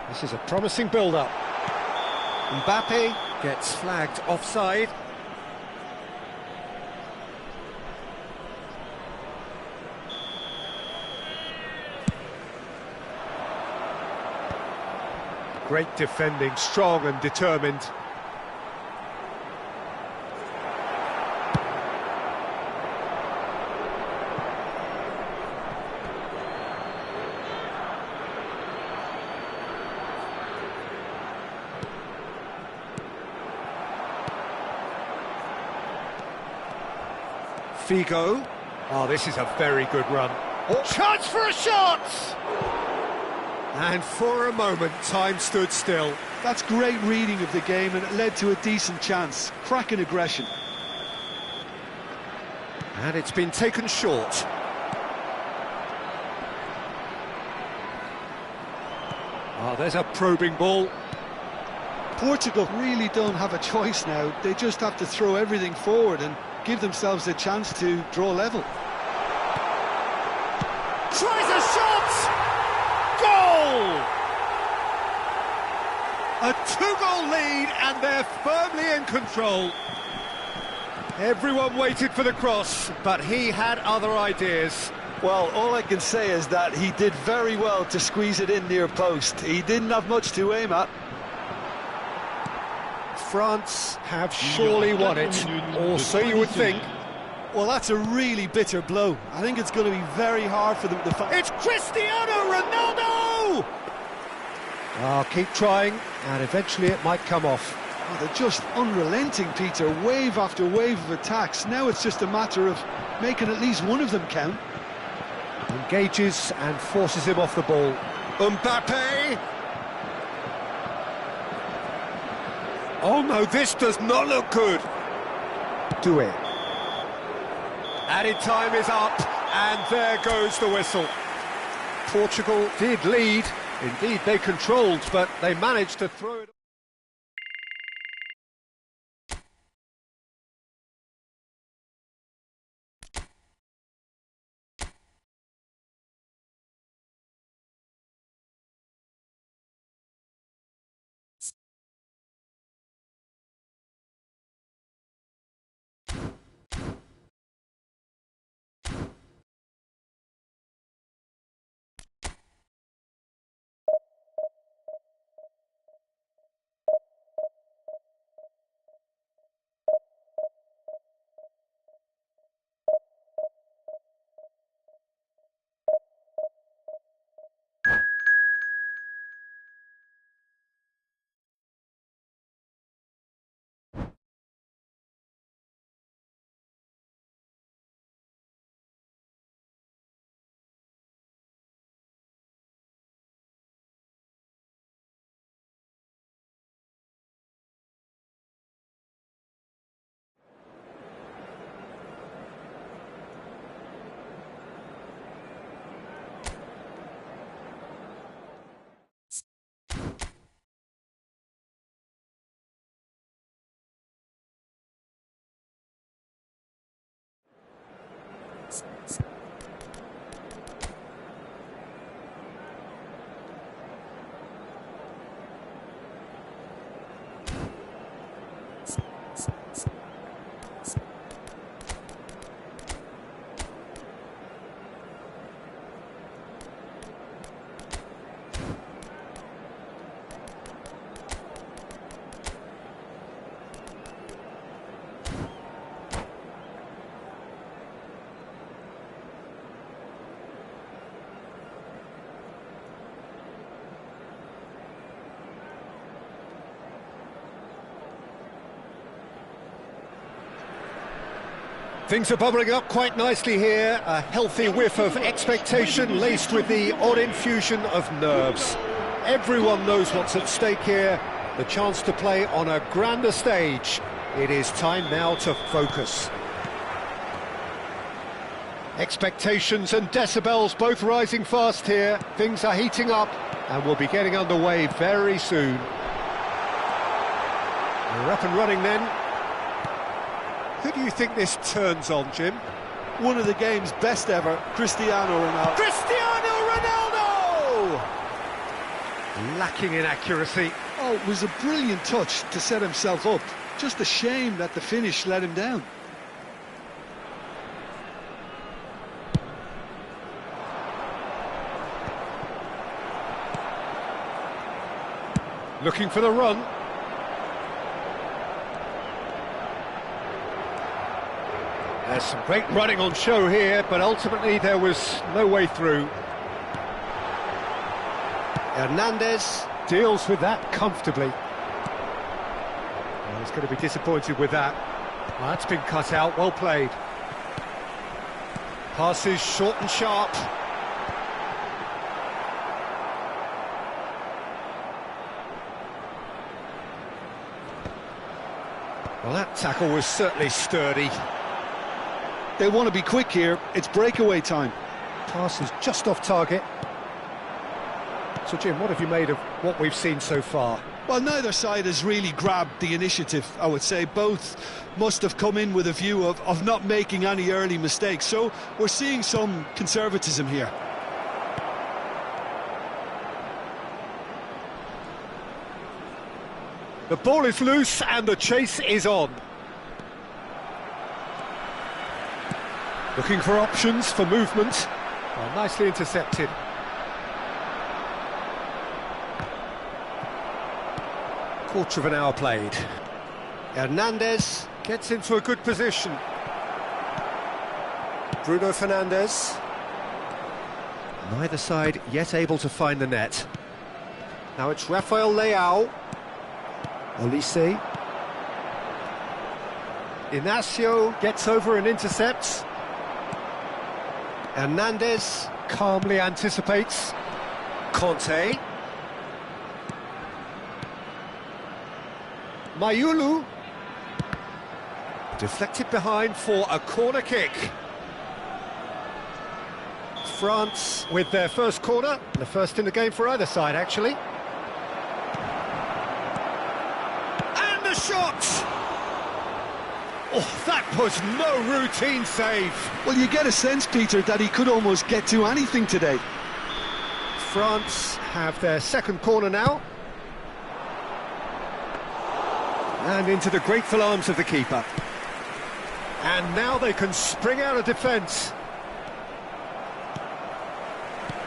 Speaker 1: This is a promising build-up. Mbappe gets flagged offside. Great defending, strong and determined. Figo. Oh, this is a very good run. Oh, chance for a shot! And for a moment, time stood still.
Speaker 2: That's great reading of the game, and it led to a decent chance. Cracking aggression.
Speaker 1: And it's been taken short. Oh, there's a probing ball.
Speaker 2: Portugal really don't have a choice now. They just have to throw everything forward and give themselves a chance to draw level.
Speaker 1: Tries a shot! Goal! A two-goal lead, and they're firmly in control. Everyone waited for the cross, but he had other ideas.
Speaker 2: Well, all I can say is that he did very well to squeeze it in near post. He didn't have much to aim at.
Speaker 1: France have surely won it, or so you would think.
Speaker 2: Well, that's a really bitter blow. I think it's going to be very hard for them to fight.
Speaker 1: It's Cristiano Ronaldo! Oh, keep trying, and eventually it might come off.
Speaker 2: Oh, they're just unrelenting, Peter. Wave after wave of attacks. Now it's just a matter of making at least one of them count.
Speaker 1: Engages and forces him off the ball. Mbappe! Oh no, this does not look good. Doué. Added time is up, and there goes the whistle. Portugal did lead. Indeed, they controlled, but they managed to throw it. Things are bubbling up quite nicely here. A healthy whiff of expectation laced with the odd infusion of nerves. Everyone knows what's at stake here. The chance to play on a grander stage. It is time now to focus. Expectations and decibels both rising fast here. Things are heating up and we'll be getting underway very soon. We're up and running then. Who do you think this turns on, Jim?
Speaker 2: One of the game's best ever, Cristiano Ronaldo.
Speaker 1: Cristiano Ronaldo! Lacking in accuracy.
Speaker 2: Oh, it was a brilliant touch to set himself up. Just a shame that the finish let him down.
Speaker 1: Looking for the run. There's some great running on show here, but ultimately there was no way through. Hernandez deals with that comfortably. Well, he's going to be disappointed with that. Well, that's been cut out, well played. Passes short and sharp. Well, that tackle was certainly sturdy.
Speaker 2: They want to be quick here. It's breakaway time.
Speaker 1: Pass is just off target. So, Jim, what have you made of what we've seen so far?
Speaker 2: Well, neither side has really grabbed the initiative, I would say. Both must have come in with a view of not making any early mistakes. So we're seeing some conservatism here.
Speaker 1: The ball is loose and the chase is on. Looking for options for movement. Well, nicely intercepted. Quarter of an hour played. Hernandez gets into a good position. Bruno Fernandes. Neither side yet able to find the net. Now it's Rafael Leao. Olise. Inacio gets over and intercepts. Hernandez calmly anticipates. Conte. Mayulu. Deflected behind for a corner kick. France with their first corner, the first in the game for either side, actually. And the shot! Oh, that was no routine save.
Speaker 2: Well, you get a sense, Peter, that he could almost get to anything today.
Speaker 1: France have their second corner now. And into the grateful arms of the keeper. And now they can spring out of defence.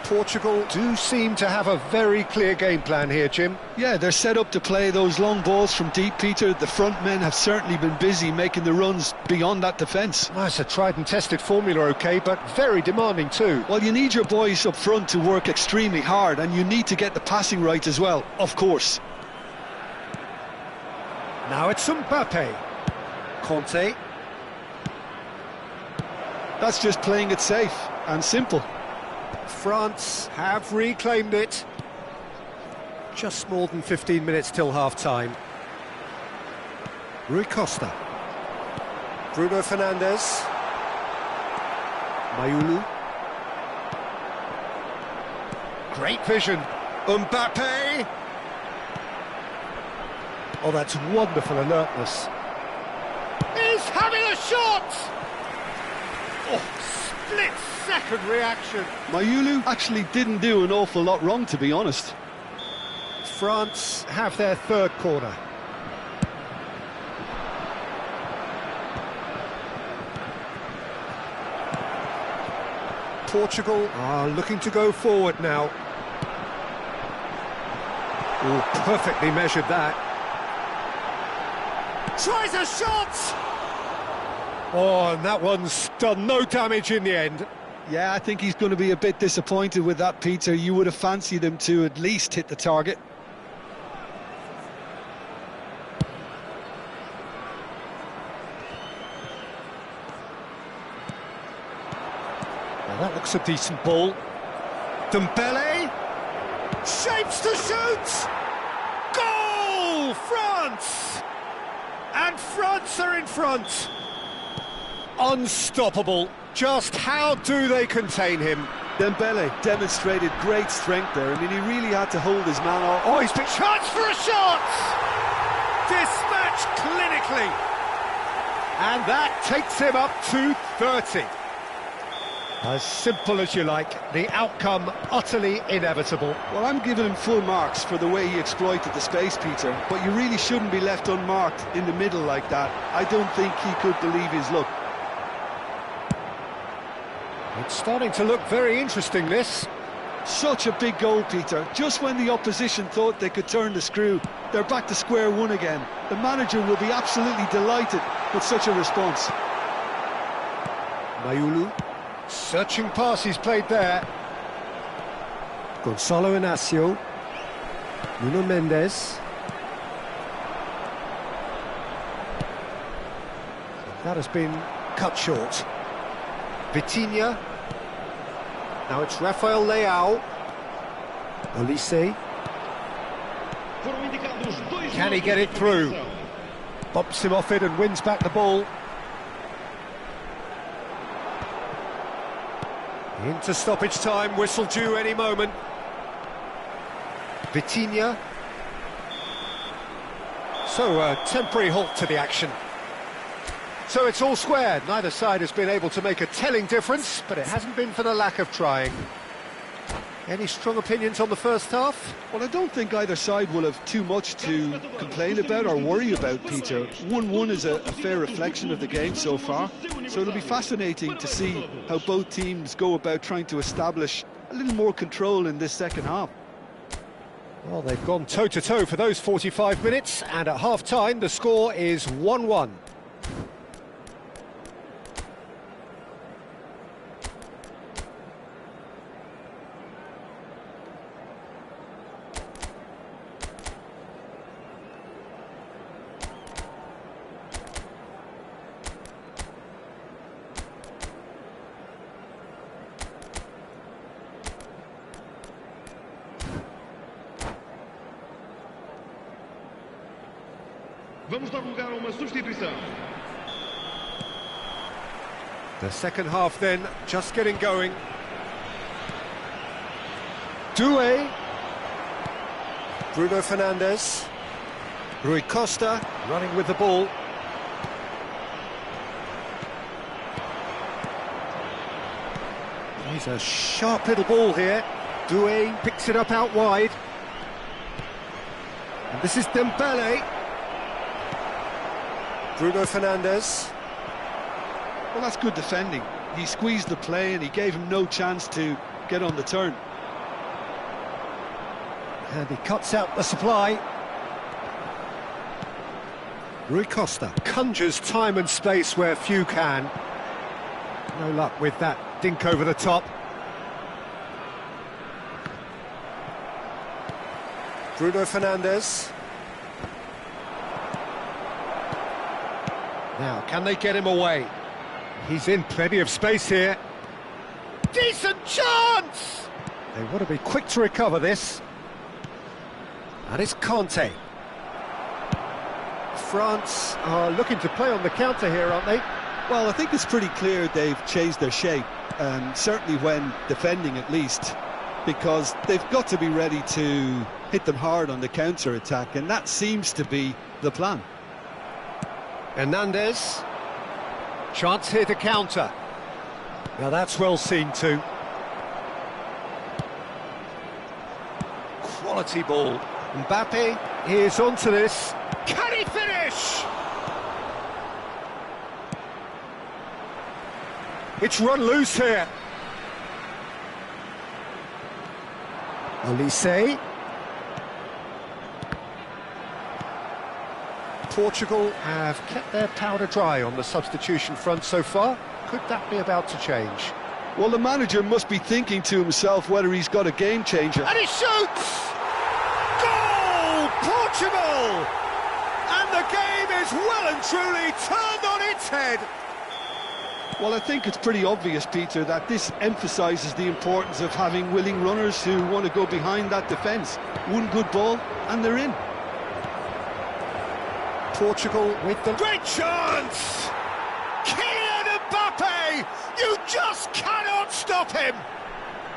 Speaker 1: Portugal do seem to have a very clear game plan here, Jim.
Speaker 2: Yeah, they're set up to play those long balls from deep, Peter. The front men have certainly been busy making the runs beyond that defence.
Speaker 1: Well, it's a tried and tested formula, OK, but very demanding too.
Speaker 2: Well, you need your boys up front to work extremely hard, and you need to get the passing right as well, of course.
Speaker 1: Now it's Mbappe. Conte.
Speaker 2: That's just playing it safe and simple.
Speaker 1: France have reclaimed it. Just more than 15 minutes till half-time. Rui Costa. Bruno Fernandes. Mayulu. Great vision. Mbappe. Oh, that's wonderful alertness. He's having a shot! Oh, split-second reaction.
Speaker 2: Mayulu actually didn't do an awful lot wrong, to be honest.
Speaker 1: France have their third corner. Portugal are looking to go forward now. Oh, perfectly measured that. Tries a shot! Oh, and that one's done no damage in the end.
Speaker 2: Yeah, I think he's going to be a bit disappointed with that, Peter. You would have fancied him to at least hit the target.
Speaker 1: Well, that looks a decent ball. Dembele shapes to shoot! Goal! France! And France are in front. Unstoppable. Just how do they contain him?
Speaker 2: Dembele demonstrated great strength there. I mean, he really had to hold his man off.
Speaker 1: Oh, he's been chance for a shot! Dispatched clinically. And that takes him up to 30. As simple as you like, the outcome utterly inevitable.
Speaker 2: Well, I'm giving him full marks for the way he exploited the space, Peter, but you really shouldn't be left unmarked in the middle like that. I don't think he could believe his luck.
Speaker 1: It's starting to look very interesting, this.
Speaker 2: Such a big goal, Peter. Just when the opposition thought they could turn the screw, they're back to square one again. The manager will be absolutely delighted with such a response.
Speaker 1: Mayulu. Searching pass he's played there. Gonzalo Inacio. Nuno Mendes. That has been cut short. Vitinha. Now it's Rafael Leao. Olise. Can he get it through? Bumps him off it and wins back the ball. Into stoppage time, whistle due any moment. Vitinha. So a temporary halt to the action. So it's all square. Neither side has been able to make a telling difference, but it hasn't been for the lack of trying. Any strong opinions on the first half?
Speaker 2: Well, I don't think either side will have too much to complain about or worry about, Peter. 1-1 is a fair reflection of the game so far, so it'll be fascinating to see how both teams go about trying to establish a little more control in this second half.
Speaker 1: Well, they've gone toe-to-toe for those 45 minutes, and at half-time the score is 1-1.
Speaker 3: Vamos dar lugar a uma substituição.
Speaker 1: The second half then, just getting going. Doué. Bruno Fernandes. Rui Costa running with the ball. He's a sharp little ball here. Doué picks it up out wide. And this is Dembele. Bruno Fernandes.
Speaker 2: Well, that's good defending. He squeezed the play and he gave him no chance to get on the turn.
Speaker 1: And he cuts out the supply. Rui Costa conjures time and space where few can. No luck with that dink over the top. Bruno Fernandes. Now, can they get him away? He's in plenty of space here. Decent chance! They want to be quick to recover this. And it's Conte. France are looking to play on the counter here, aren't they?
Speaker 2: Well, I think it's pretty clear they've changed their shape, certainly when defending at least, because they've got to be ready to hit them hard on the counter-attack, and that seems to be the plan.
Speaker 1: Hernandez. Chance here to counter. Now that's well seen too. Quality ball. Mbappe is onto this. Can he finish? It's run loose here. Olise. Portugal have kept their powder dry on the substitution front so far. Could that be about to change?
Speaker 2: Well, the manager must be thinking to himself whether he's got a game changer.
Speaker 1: And he shoots! Goal! Portugal! And the game is well and truly turned on its head.
Speaker 2: Well, I think it's pretty obvious, Peter, that this emphasises the importance of having willing runners who want to go behind that defence. One good ball, and they're in.
Speaker 1: Portugal with the great chance! Kylian Mbappe! You just cannot stop him!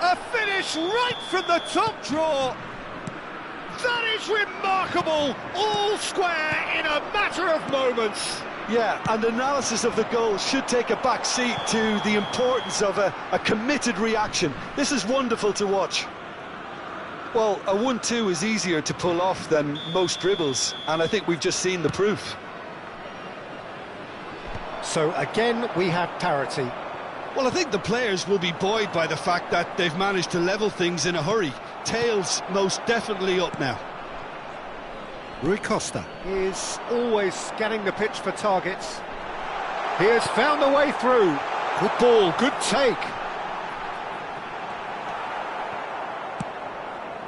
Speaker 1: A finish right from the top drawer! That is remarkable! All square in a matter of moments!
Speaker 2: Yeah, and analysis of the goal should take a back seat to the importance of a committed reaction. This is wonderful to watch. Well, a 1-2 is easier to pull off than most dribbles, and I think we've just seen the proof.
Speaker 1: So again, we have parity.
Speaker 2: Well, I think the players will be buoyed by the fact that they've managed to level things in a hurry. Tails most definitely up now.
Speaker 1: Rui Costa is always scanning the pitch for targets. He has found a way through. Good ball, good take.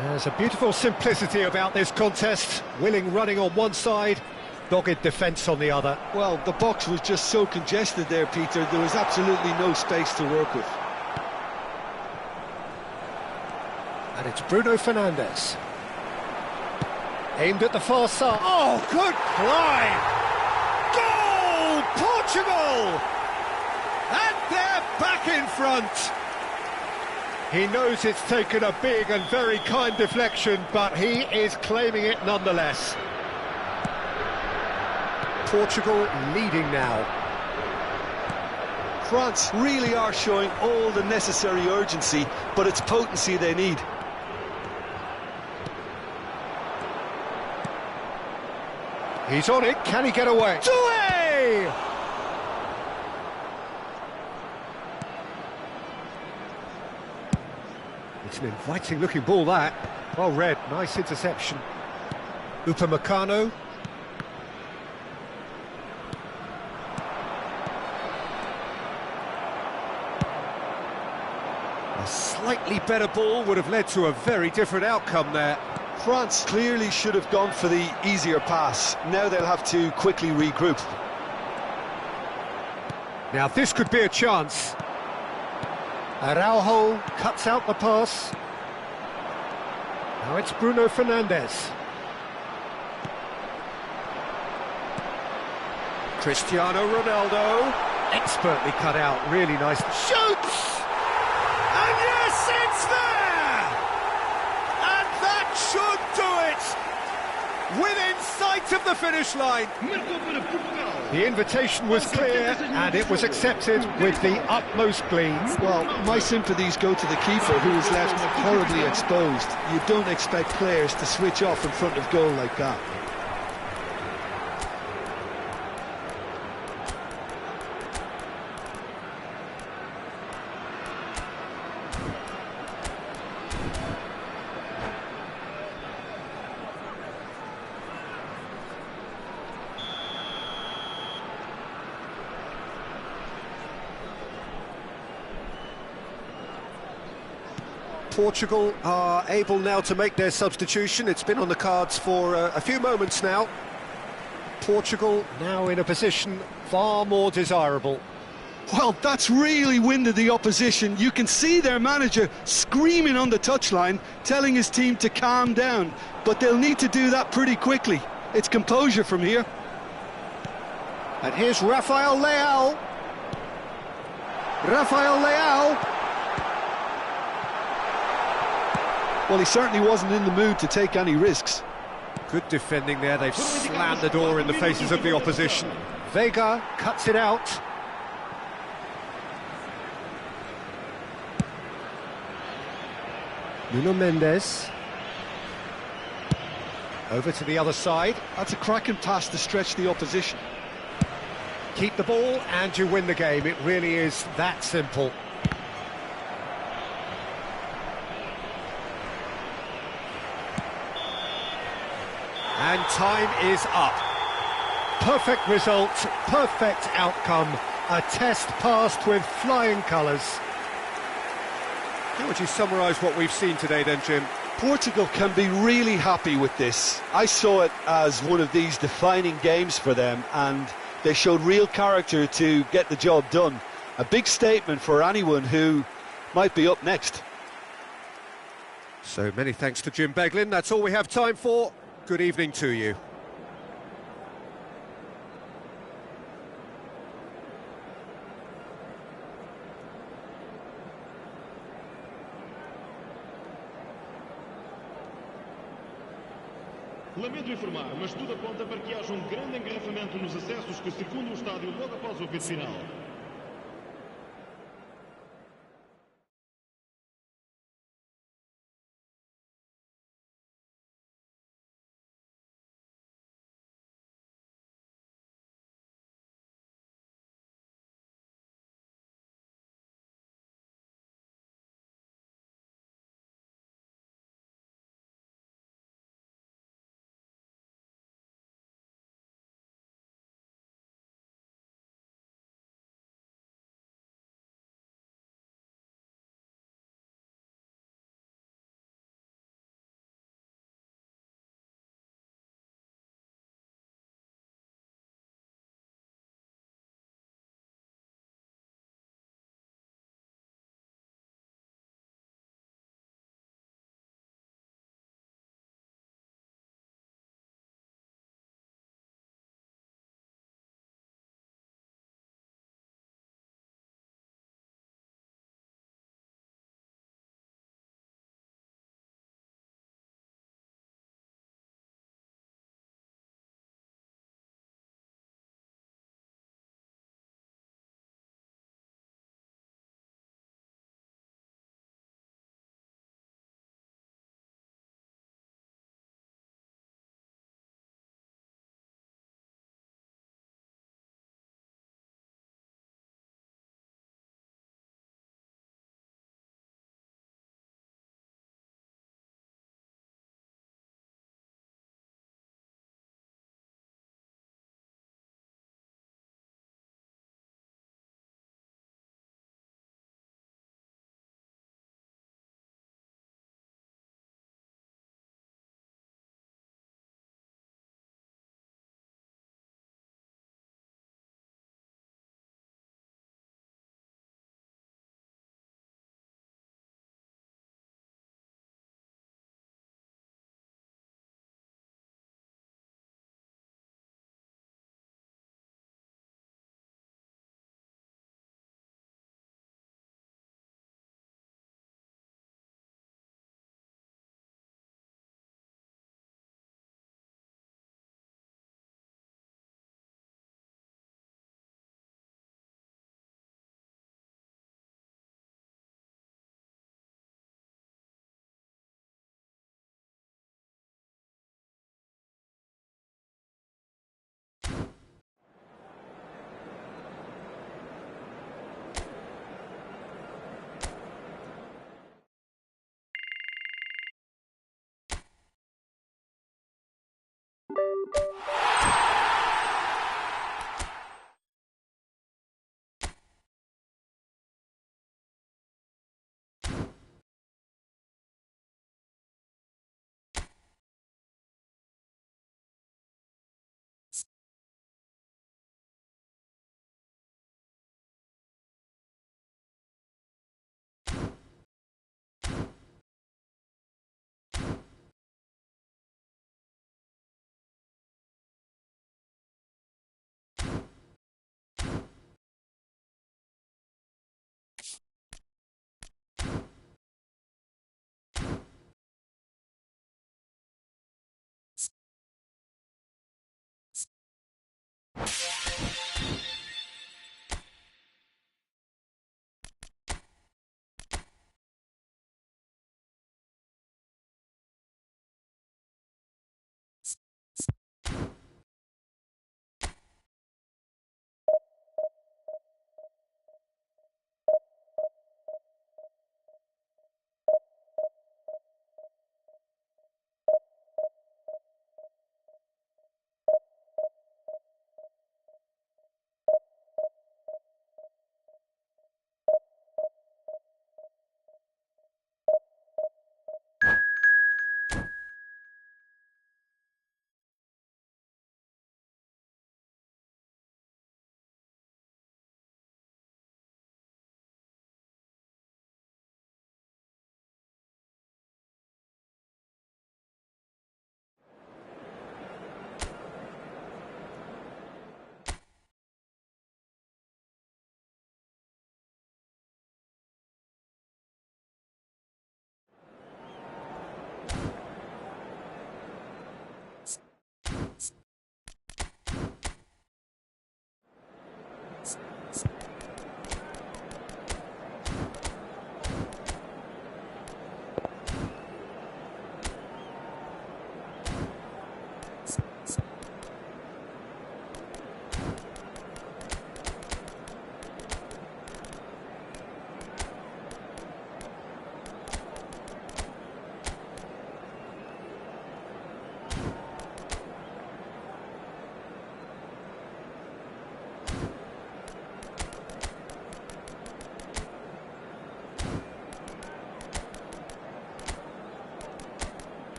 Speaker 1: There's a beautiful simplicity about this contest. Willing running on one side, dogged defence on the other.
Speaker 2: Well, the box was just so congested there, Peter. There was absolutely no space to work with.
Speaker 1: And it's Bruno Fernandes. Aimed at the far side. Oh, good climb! Goal! Portugal! And they're back in front. He knows it's taken a big and very kind deflection, but he is claiming it nonetheless. Portugal leading now.
Speaker 2: France really are showing all the necessary urgency, but it's potency they need.
Speaker 1: He's on it, can he get away? Doué! It's an inviting looking ball that. Well read, nice interception. Upamecano. A slightly better ball would have led to a very different outcome there.
Speaker 2: France clearly should have gone for the easier pass. Now they'll have to quickly regroup.
Speaker 1: Now this could be a chance. Araujo cuts out the pass. Now it's Bruno Fernandes. Cristiano Ronaldo. Expertly cut out, really nice. Shoots! And yes, it's there! within sight of the finish line.
Speaker 3: Marcou para Portugal.
Speaker 1: The invitation was clear and it was accepted with the utmost glee.
Speaker 2: Well, my sympathies go to the keeper, who was left horribly exposed. You don't expect players to switch off in front of goal like that.
Speaker 1: Portugal are able now to make their substitution. It's been on the cards for a few moments now. Portugal now in a position far more desirable.
Speaker 2: Well, that's really winded the opposition. You can see their manager screaming on the touchline, telling his team to calm down. But they'll need to do that pretty quickly. It's composure from here.
Speaker 1: And here's Rafael Leao. Rafael Leao.
Speaker 2: Well, he certainly wasn't in the mood to take any risks.
Speaker 1: Good defending there. They've slammed the door in the faces of the opposition. Vega cuts it out. Nuno Mendes. Over to the other side.
Speaker 2: That's a cracking pass to stretch the opposition.
Speaker 1: Keep the ball and you win the game. It really is that simple. And time is up. Perfect result, perfect outcome. A test passed with flying colours. How would you summarise what we've seen today then, Jim?
Speaker 2: Portugal can be really happy with this. I saw it as one of these defining games for them, and they showed real character to get the job done. A big statement for anyone who might be up next.
Speaker 1: So many thanks to Jim Beglin. That's all we have time for. Good evening to you.
Speaker 3: Lamento informar, mas tudo aponta para que haja grande engarrafamento nos acessos que circundam o estádio logo após o apito final.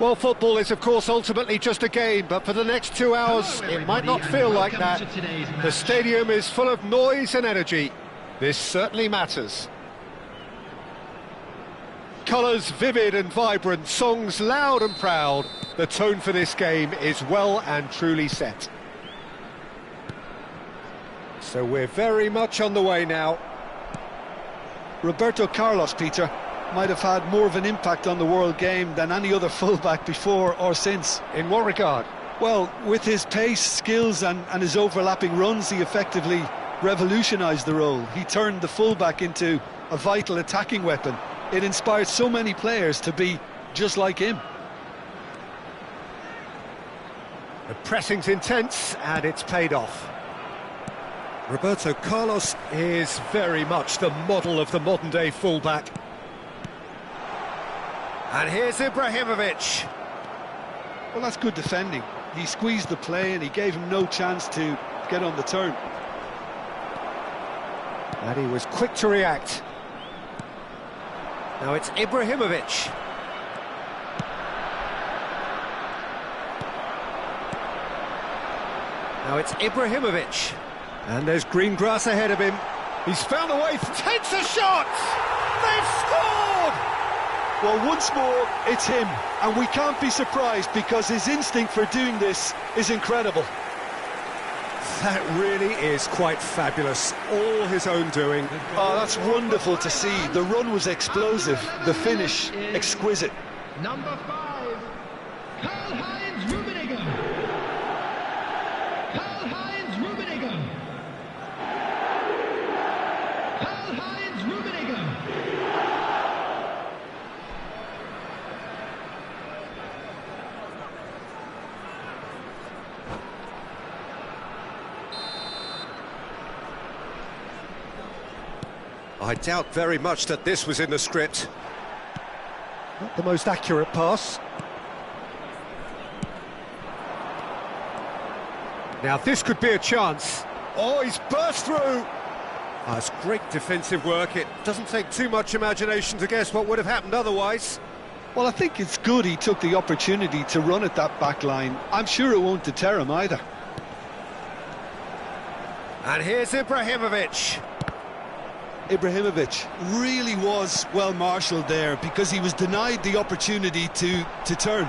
Speaker 1: Well, football is, of course, ultimately just a game, but for the next 2 hours, it might not feel like that. The stadium is full of noise and energy. This certainly matters. Colours vivid and vibrant, songs loud and proud. The tone for this game is well and truly set. So we're very much on the way now.
Speaker 2: Roberto Carlos, Peter, might have had more of an impact on the world game than any other fullback before or since.
Speaker 1: In what regard?
Speaker 2: Well, with his pace, skills and his overlapping runs, he effectively revolutionised the role. He turned the fullback into a vital attacking weapon. It inspired so many players to be just like him.
Speaker 1: The pressing's intense and it's paid off. Roberto Carlos is very much the model of the modern-day fullback. And here's Ibrahimovic.
Speaker 2: Well, that's good defending. He squeezed the play and he gave him no chance to get on the turn.
Speaker 1: And he was quick to react. Now it's Ibrahimovic. Now it's Ibrahimovic. And there's green grass ahead of him. He's found a way, takes a shot! They've scored!
Speaker 2: Well, once more, it's him. And we can't be surprised because his instinct for doing this is incredible.
Speaker 1: That really is quite fabulous. All his own doing.
Speaker 2: Oh, that's wonderful to see. The run was explosive, the finish exquisite.
Speaker 3: Number 5, Karl-Heinz Rummenigge. Karl-Heinz Rummenigge. Karl-Heinz Rummenigge.
Speaker 1: I doubt very much that this was in the script. Not the most accurate pass. Now this could be a chance. Oh, he's burst through. That's great defensive work. It doesn't take too much imagination to guess what would have happened otherwise.
Speaker 2: Well, I think it's good he took the opportunity to run at that back line. I'm sure it won't deter him either.
Speaker 1: And here's Ibrahimovic.
Speaker 2: Ibrahimovic
Speaker 4: Really was well marshalled there because he was denied the opportunity to turn.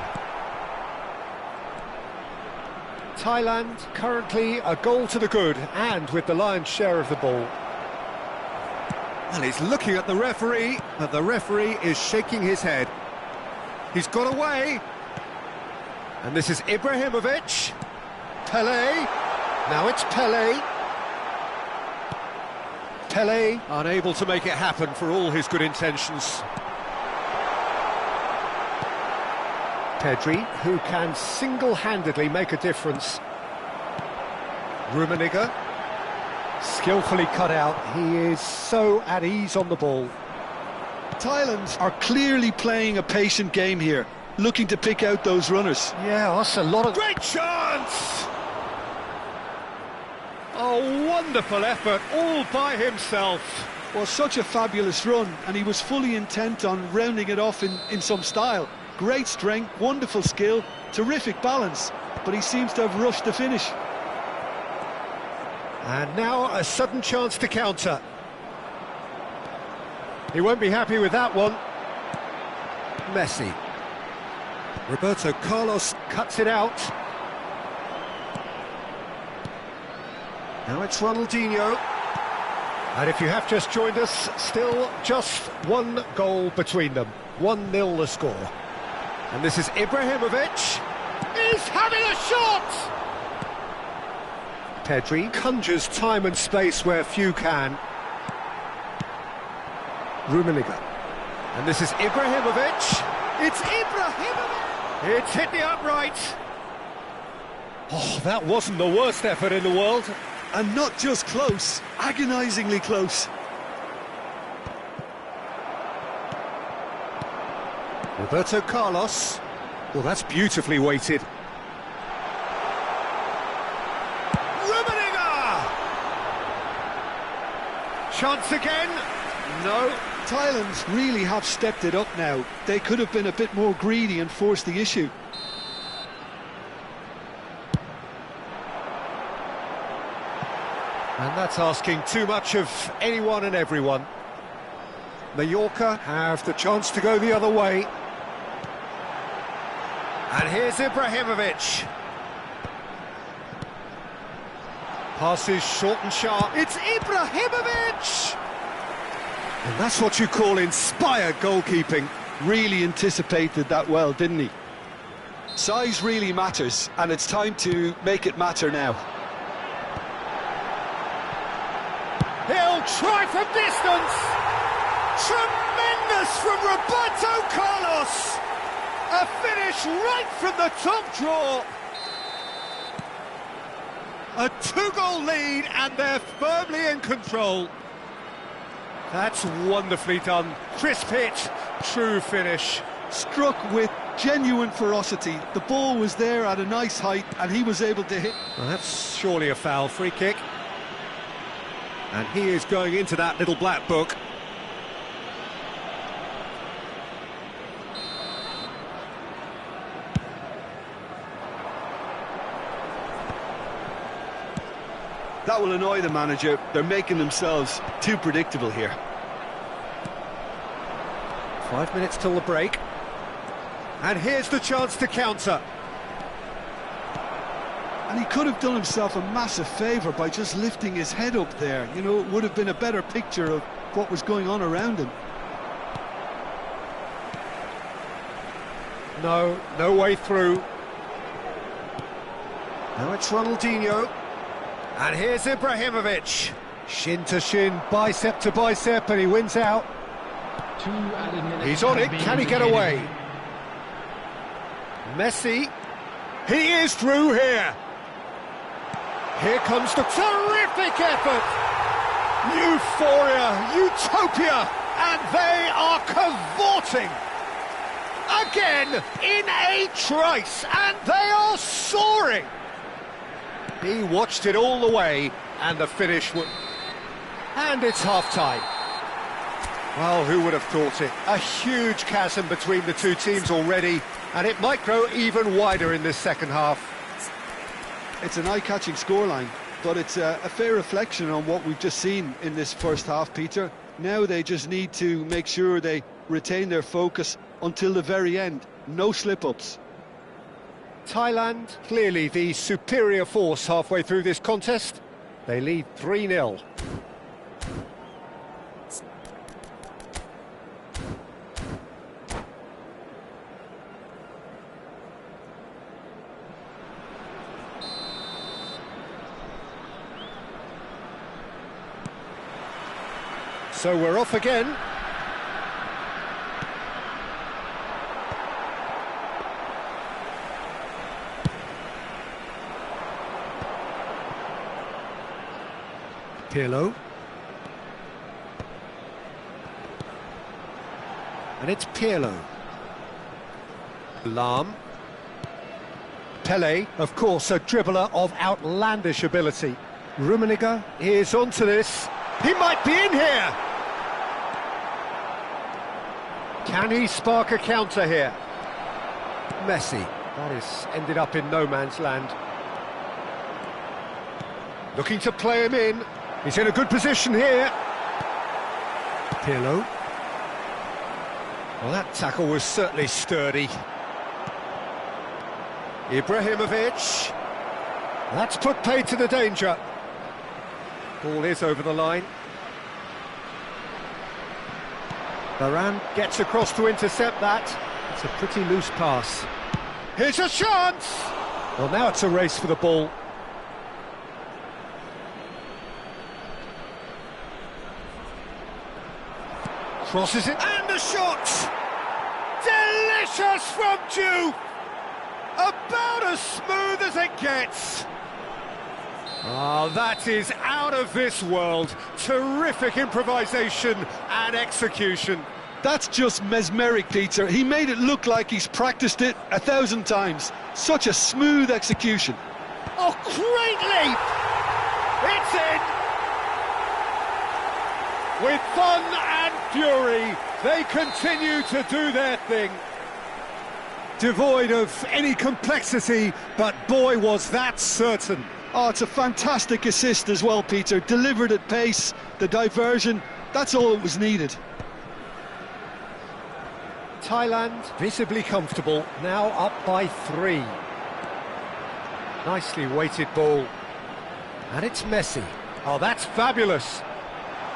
Speaker 1: Thailand currently a goal to the good and with the lion's share of the ball. Well, he's looking at the referee, but the referee is shaking his head. He's got away. And this is Ibrahimovic. Pele. Now it's Pele. Pele unable to make it happen for all his good intentions. P13, who can single-handedly make a difference. Rummenigge, skillfully cut out. He is so at ease on the ball.
Speaker 2: Thailand are clearly playing a patient game here, looking to pick out those runners.
Speaker 1: Yeah, that's a lot of... Great chance! A wonderful effort, all by himself.
Speaker 2: Well, such a fabulous run, and he was fully intent on rounding it off in some style. Great strength, wonderful skill, terrific balance, but he seems to have rushed the finish.
Speaker 1: And now a sudden chance to counter. He won't be happy with that one. Messi. Roberto Carlos cuts it out. Now it's Ronaldinho. And if you have just joined us, still just one goal between them. 1-0 the score. And this is Ibrahimovic. He's having a shot! P13 conjures time and space where few can. Rummenigge. And this is Ibrahimovic. It's Ibrahimovic! It's hit the upright. Oh, that wasn't the worst effort in the world.
Speaker 2: And not just close, agonisingly close.
Speaker 1: Roberto Carlos. Well, that's beautifully weighted. Rummenigge! Chance again. No.
Speaker 2: Thailand really have stepped it up now. They could have been a bit more greedy and forced the issue.
Speaker 1: And that's asking too much of anyone and everyone. Mallorca have the chance to go the other way. And here's Ibrahimovic. Passes short and sharp. It's Ibrahimovic! And that's what you call inspired goalkeeping.
Speaker 2: Really anticipated that well, didn't he? Size really matters, and it's time to make it matter now.
Speaker 1: He'll try from distance. Tremendous from Roberto Carlos. A finish right from the top draw. A two-goal lead, and they're firmly in control. That's wonderfully done. Crisp hit, true finish.
Speaker 2: Struck with genuine ferocity. The ball was there at a nice height, and he was able to hit.
Speaker 1: Well, that's surely a foul. Free kick. And he is going into that little black book.
Speaker 2: That will annoy the manager. They're making themselves too predictable here.
Speaker 1: 5 minutes till the break. And here's the chance to counter.
Speaker 2: And he could have done himself a massive favour by just lifting his head up there. You know, it would have been a better picture of what was going on around him.
Speaker 1: No way through. Now it's Ronaldinho. And here's Ibrahimovic. Shin to shin, bicep to bicep, and he wins out. He's on it, can he get away? Messi. He is through here. Here comes the terrific effort. Euphoria, utopia, and they are cavorting. Again, in a trice, and they are soaring. He watched it all the way, and the finish would... And it's half-time. Well, who would have thought it? A huge chasm between the two teams already, and it might grow even wider in this second half.
Speaker 2: It's an eye-catching scoreline, but it's a fair reflection on what we've just seen in this first half, Peter. Now they just need to make sure they retain their focus until the very end. No slip-ups.
Speaker 1: Thailand, clearly the superior force halfway through this contest. They lead 3-0. So we're off again. Pirlo. And it's Pirlo. Lahm. Pele, of course, a dribbler of outlandish ability. Rummenigge is onto this. He might be in here. Can he spark a counter here? Messi. That is ended up in no man's land. Looking to play him in. He's in a good position here. Pirlo. Well, that tackle was certainly sturdy. Ibrahimovic. That's put paid to the danger. Ball is over the line. Varane gets across to intercept that. It's a pretty loose pass. Here's a chance! Well, now it's a race for the ball. Crosses it, and the shot! Delicious from Juve! About as smooth as it gets. Oh, that is out of this world. Terrific improvisation and execution.
Speaker 2: That's just mesmeric, Peter. He made it look like he's practiced it 1,000 times. Such a smooth execution.
Speaker 1: Oh, great leap! It's in! With fun and fury, they continue to do their thing. Devoid of any complexity, but boy, was that certain.
Speaker 2: Oh, it's a fantastic assist as well, Peter. Delivered at pace, the diversion, that's all that was needed.
Speaker 1: Thailand visibly comfortable, now up by 3. Nicely weighted ball. And it's Messi. Oh, that's fabulous.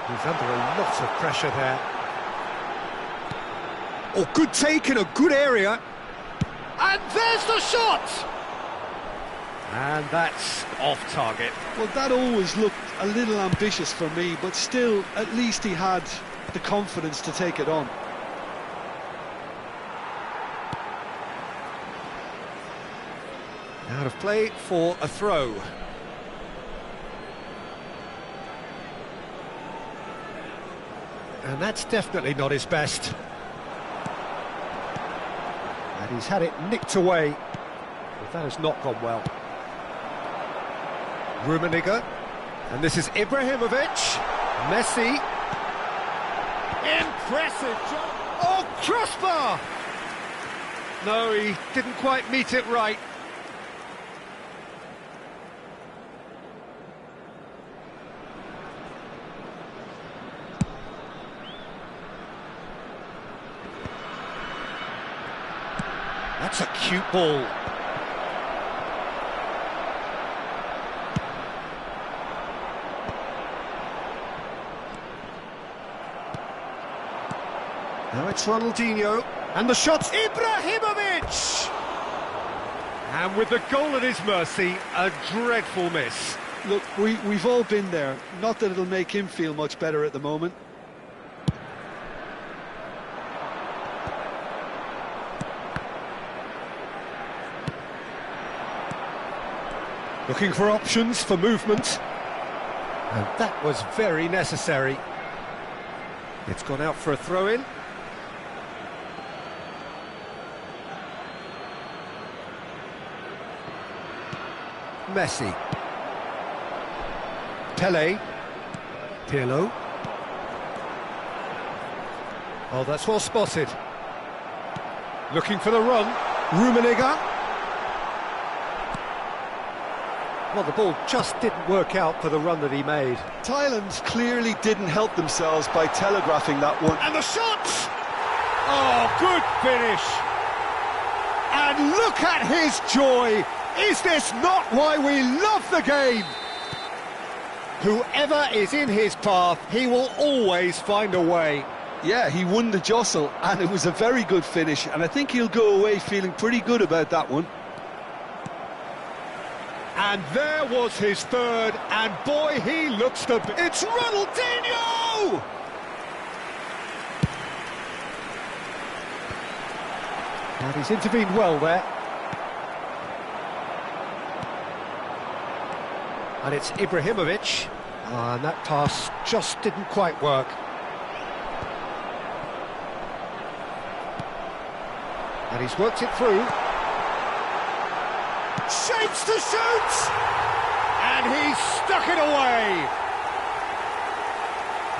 Speaker 1: He's under a lot of pressure there. Oh, good take in a good area. And there's the shot! And that's off target.
Speaker 2: Well, that always looked a little ambitious for me, but still, at least he had the confidence to take it on.
Speaker 1: Out of play for a throw. And that's definitely not his best. And he's had it nicked away. But that has not gone well. Rummenigge. And this is Ibrahimovic. Messi. Impressive job. Oh, crossbar! No, he didn't quite meet it right. That's a cute ball. Now it's Ronaldinho, and the shot's Ibrahimovic! And with the goal at his mercy, a dreadful miss.
Speaker 2: Look, we've all been there. Not that it'll make him feel much better at the moment.
Speaker 1: Looking for options for movement. And that was very necessary. It's gone out for a throw-in. Messi. Pele. Pirlo. Oh, that's well spotted. Looking for the run. Rummenigge. Well, the ball just didn't work out for the run that he made.
Speaker 2: Thailand clearly didn't help themselves by telegraphing that one.
Speaker 1: And the shot! Oh, good finish! And look at his joy! Is this not why we love the game? Whoever is in his path, he will always find a way.
Speaker 2: Yeah, he won the jostle, and it was a very good finish, and I think he'll go away feeling pretty good about that one.
Speaker 1: And there was his third, and boy, he looks the... It's Ronaldinho! And he's intervened well there. And it's Ibrahimovic. And that pass just didn't quite work. And he's worked it through. Shapes to shoot! And he's stuck it away!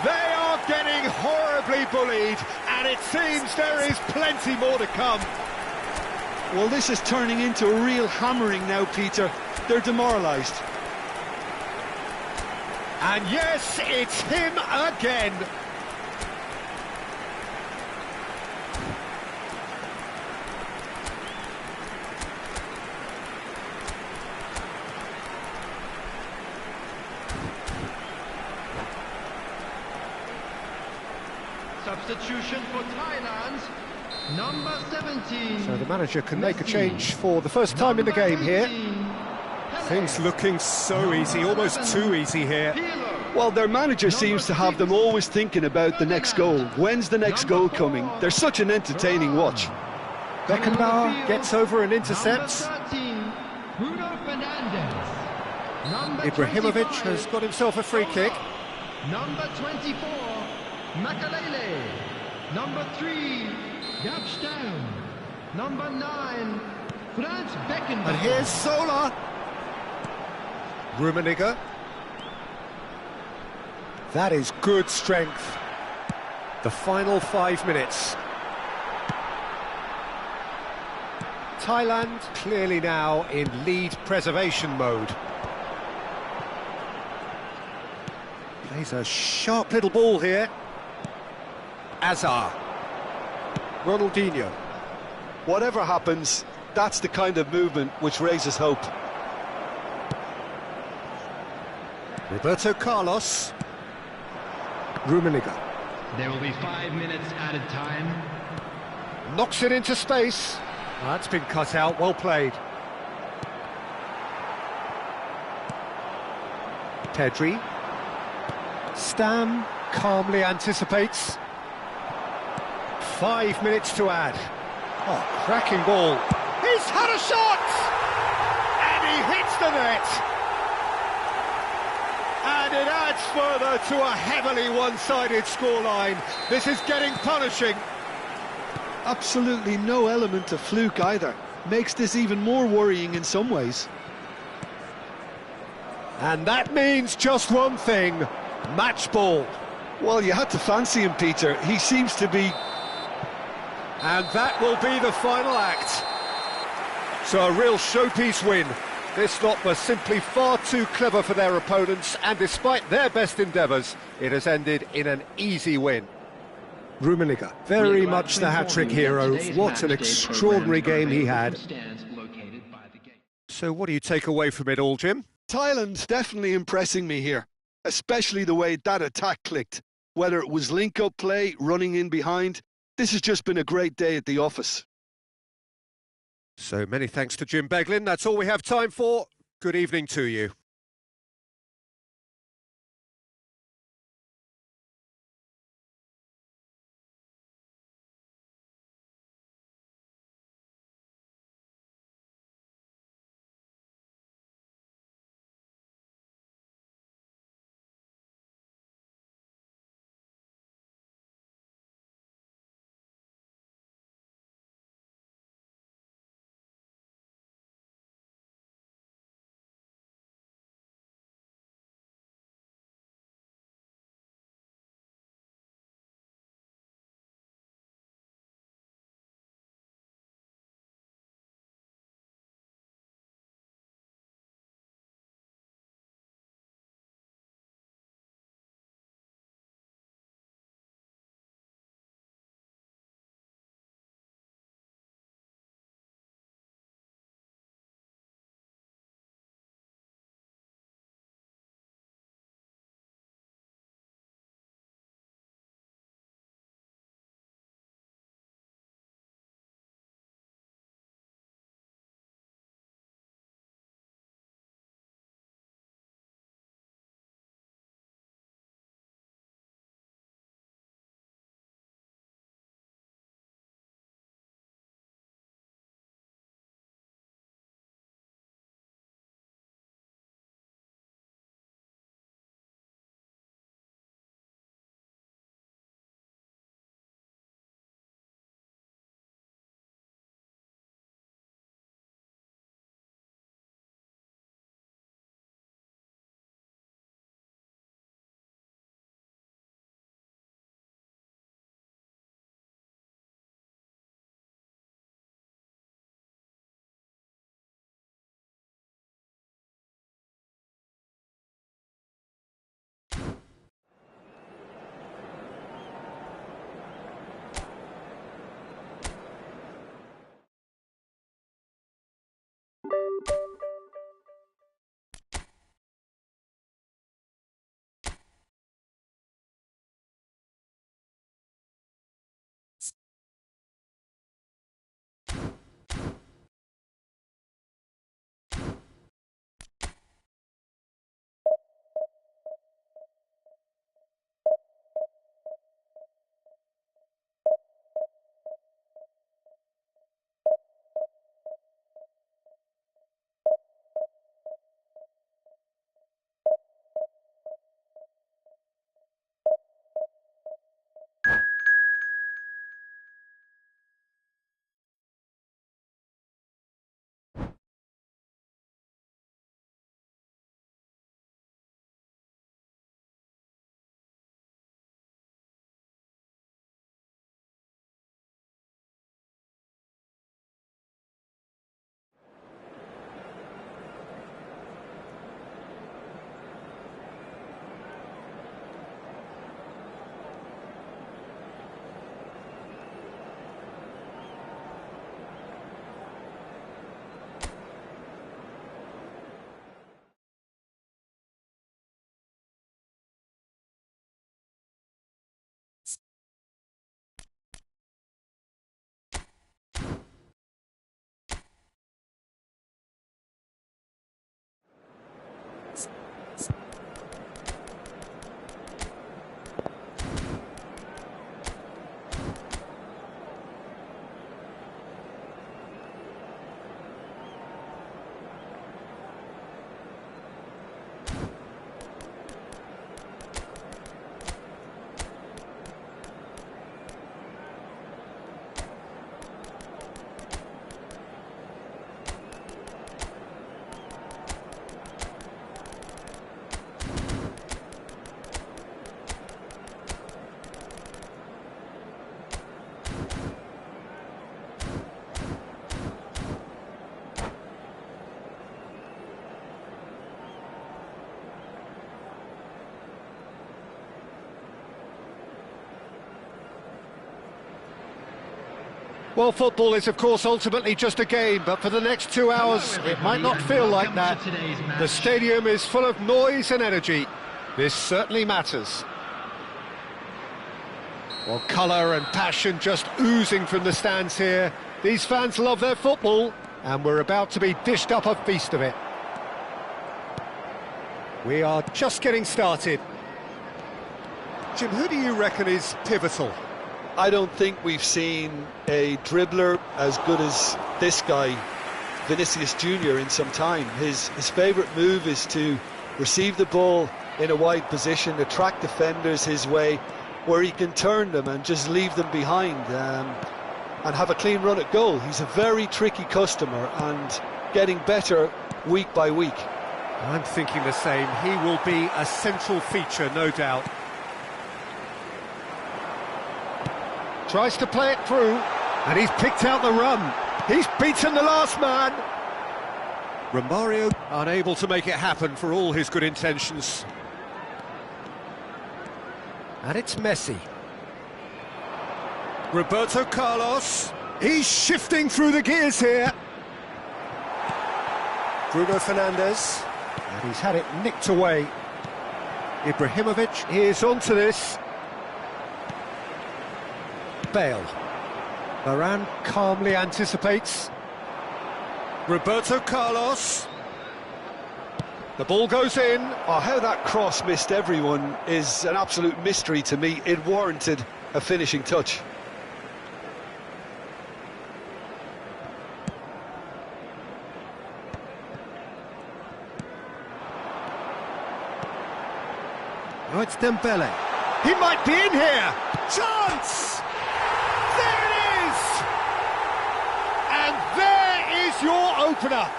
Speaker 1: They are getting horribly bullied, and it seems there is plenty more to come.
Speaker 2: Well, this is turning into a real hammering now, Peter. They're demoralised.
Speaker 1: And yes, it's him again.
Speaker 5: Substitution for Thailand, number 17.
Speaker 1: So the manager can make a change for the first time in the game here. Things looking so easy, almost too easy here.
Speaker 2: Well, their manager seems to have them always thinking about the next goal. When's the next goal coming? They're such an entertaining watch.
Speaker 1: Beckenbauer gets over and intercepts. Ibrahimovic has got himself a free kick.
Speaker 5: Number 24, Makalele. Number 3, Gapstam. Number 9, Franz Beckenbauer.
Speaker 1: And here's Sola. Rummenigge. That is good strength. The final 5 minutes. Thailand clearly now in lead preservation mode. Plays a sharp little ball here. Azar. Ronaldinho.
Speaker 2: Whatever happens, that's the kind of movement which raises hope.
Speaker 1: Roberto Carlos. Rummenigge.
Speaker 5: There will be 5 minutes added time.
Speaker 1: Knocks it into space. That's been cut out, well played. Pedri. Stam calmly anticipates. 5 minutes to add. Oh, cracking ball. He's had a shot! And he hits the net! And it adds further to a heavily one-sided scoreline. This is getting punishing.
Speaker 2: Absolutely no element of fluke either. Makes this even more worrying in some ways.
Speaker 1: And that means just one thing, match ball.
Speaker 2: Well, you had to fancy him, Peter. He seems to be...
Speaker 1: And that will be the final act. So a real showpiece win. This lot was simply far too clever for their opponents, and despite their best endeavours, it has ended in an easy win. Rummenigge, very much the hat-trick hero. What an extraordinary game he had. So what do you take away from it all, Jim?
Speaker 2: Thailand's definitely impressing me here, especially the way that attack clicked. Whether it was link-up play, running in behind, this has just been a great day at the office.
Speaker 1: So many thanks to Jim Beglin. That's all we have time for. Good evening to you. Well, football is, of course, ultimately just a game, but for the next 2 hours, it might not feel like that. The stadium is full of noise and energy. This certainly matters. Well, colour and passion just oozing from the stands here. These fans love their football, and we're about to be dished up a feast of it. We are just getting started. Jim, who do you reckon is pivotal?
Speaker 2: I don't think we've seen a dribbler as good as this guy, Vinicius Jr., in some time. His favourite move is to receive the ball in a wide position, attract defenders his way, where he can turn them and just leave them behind and have a clean run at goal. He's a very tricky customer and getting better week by week.
Speaker 1: I'm thinking the same. He will be a central feature, no doubt. Tries to play it through, and he's picked out the run. He's beaten the last man. Romario unable to make it happen for all his good intentions. And it's Messi. Roberto Carlos. He's shifting through the gears here. Bruno Fernandes. And he's had it nicked away. Ibrahimovic is onto this. Bale. Varane calmly anticipates. Roberto Carlos. The ball goes in.
Speaker 2: Oh, how that cross missed everyone is an absolute mystery to me. It warranted a finishing touch.
Speaker 1: Oh, it's Dembele. He might be in here. Chance! There it is! And there is your opener.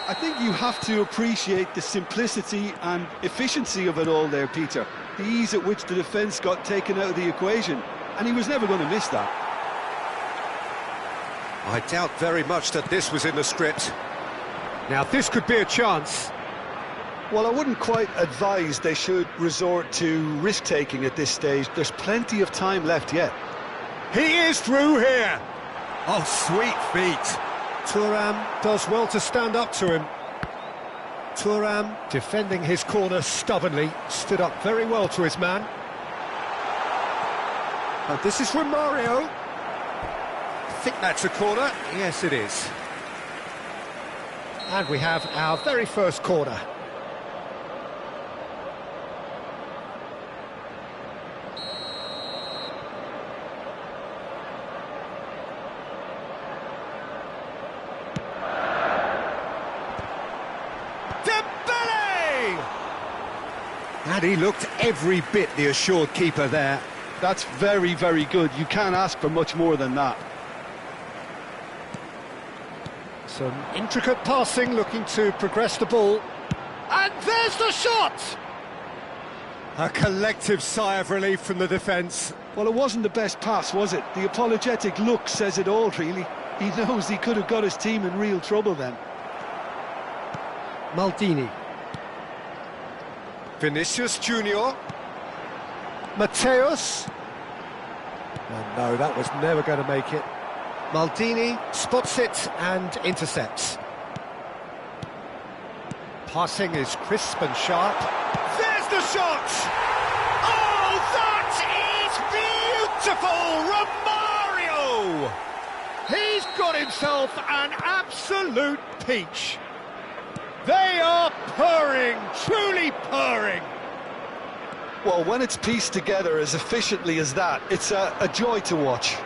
Speaker 2: I think you have to appreciate the simplicity and efficiency of it all there, Peter. The ease at which the defence got taken out of the equation, and he was never going to miss that.
Speaker 1: I doubt very much that this was in the script. Now, this could be a chance.
Speaker 2: Well, I wouldn't quite advise they should resort to risk-taking at this stage. There's plenty of time left yet.
Speaker 1: He is through here. Oh, sweet feet. Thuram does well to stand up to him. Thuram, defending his corner stubbornly, stood up very well to his man. And this is Romario. I think that's a corner. Yes, it is. And we have our very first corner. And he looked every bit the assured keeper there.
Speaker 2: That's very, very good. You can't ask for much more than that.
Speaker 1: Some intricate passing, looking to progress the ball. And there's the shot! A collective sigh of relief from the defence.
Speaker 2: Well, it wasn't the best pass, was it? The apologetic look says it all, really. He knows he could have got his team in real trouble then.
Speaker 1: Maldini. Vinicius Junior. Mateus. Oh no, that was never going to make it. Maldini spots it and intercepts. Passing is crisp and sharp. There's the shot! Oh, that is beautiful! Romario! He's got himself an absolute peach. They are purring, truly purring.
Speaker 2: Well, when it's pieced together as efficiently as that, it's a joy to watch.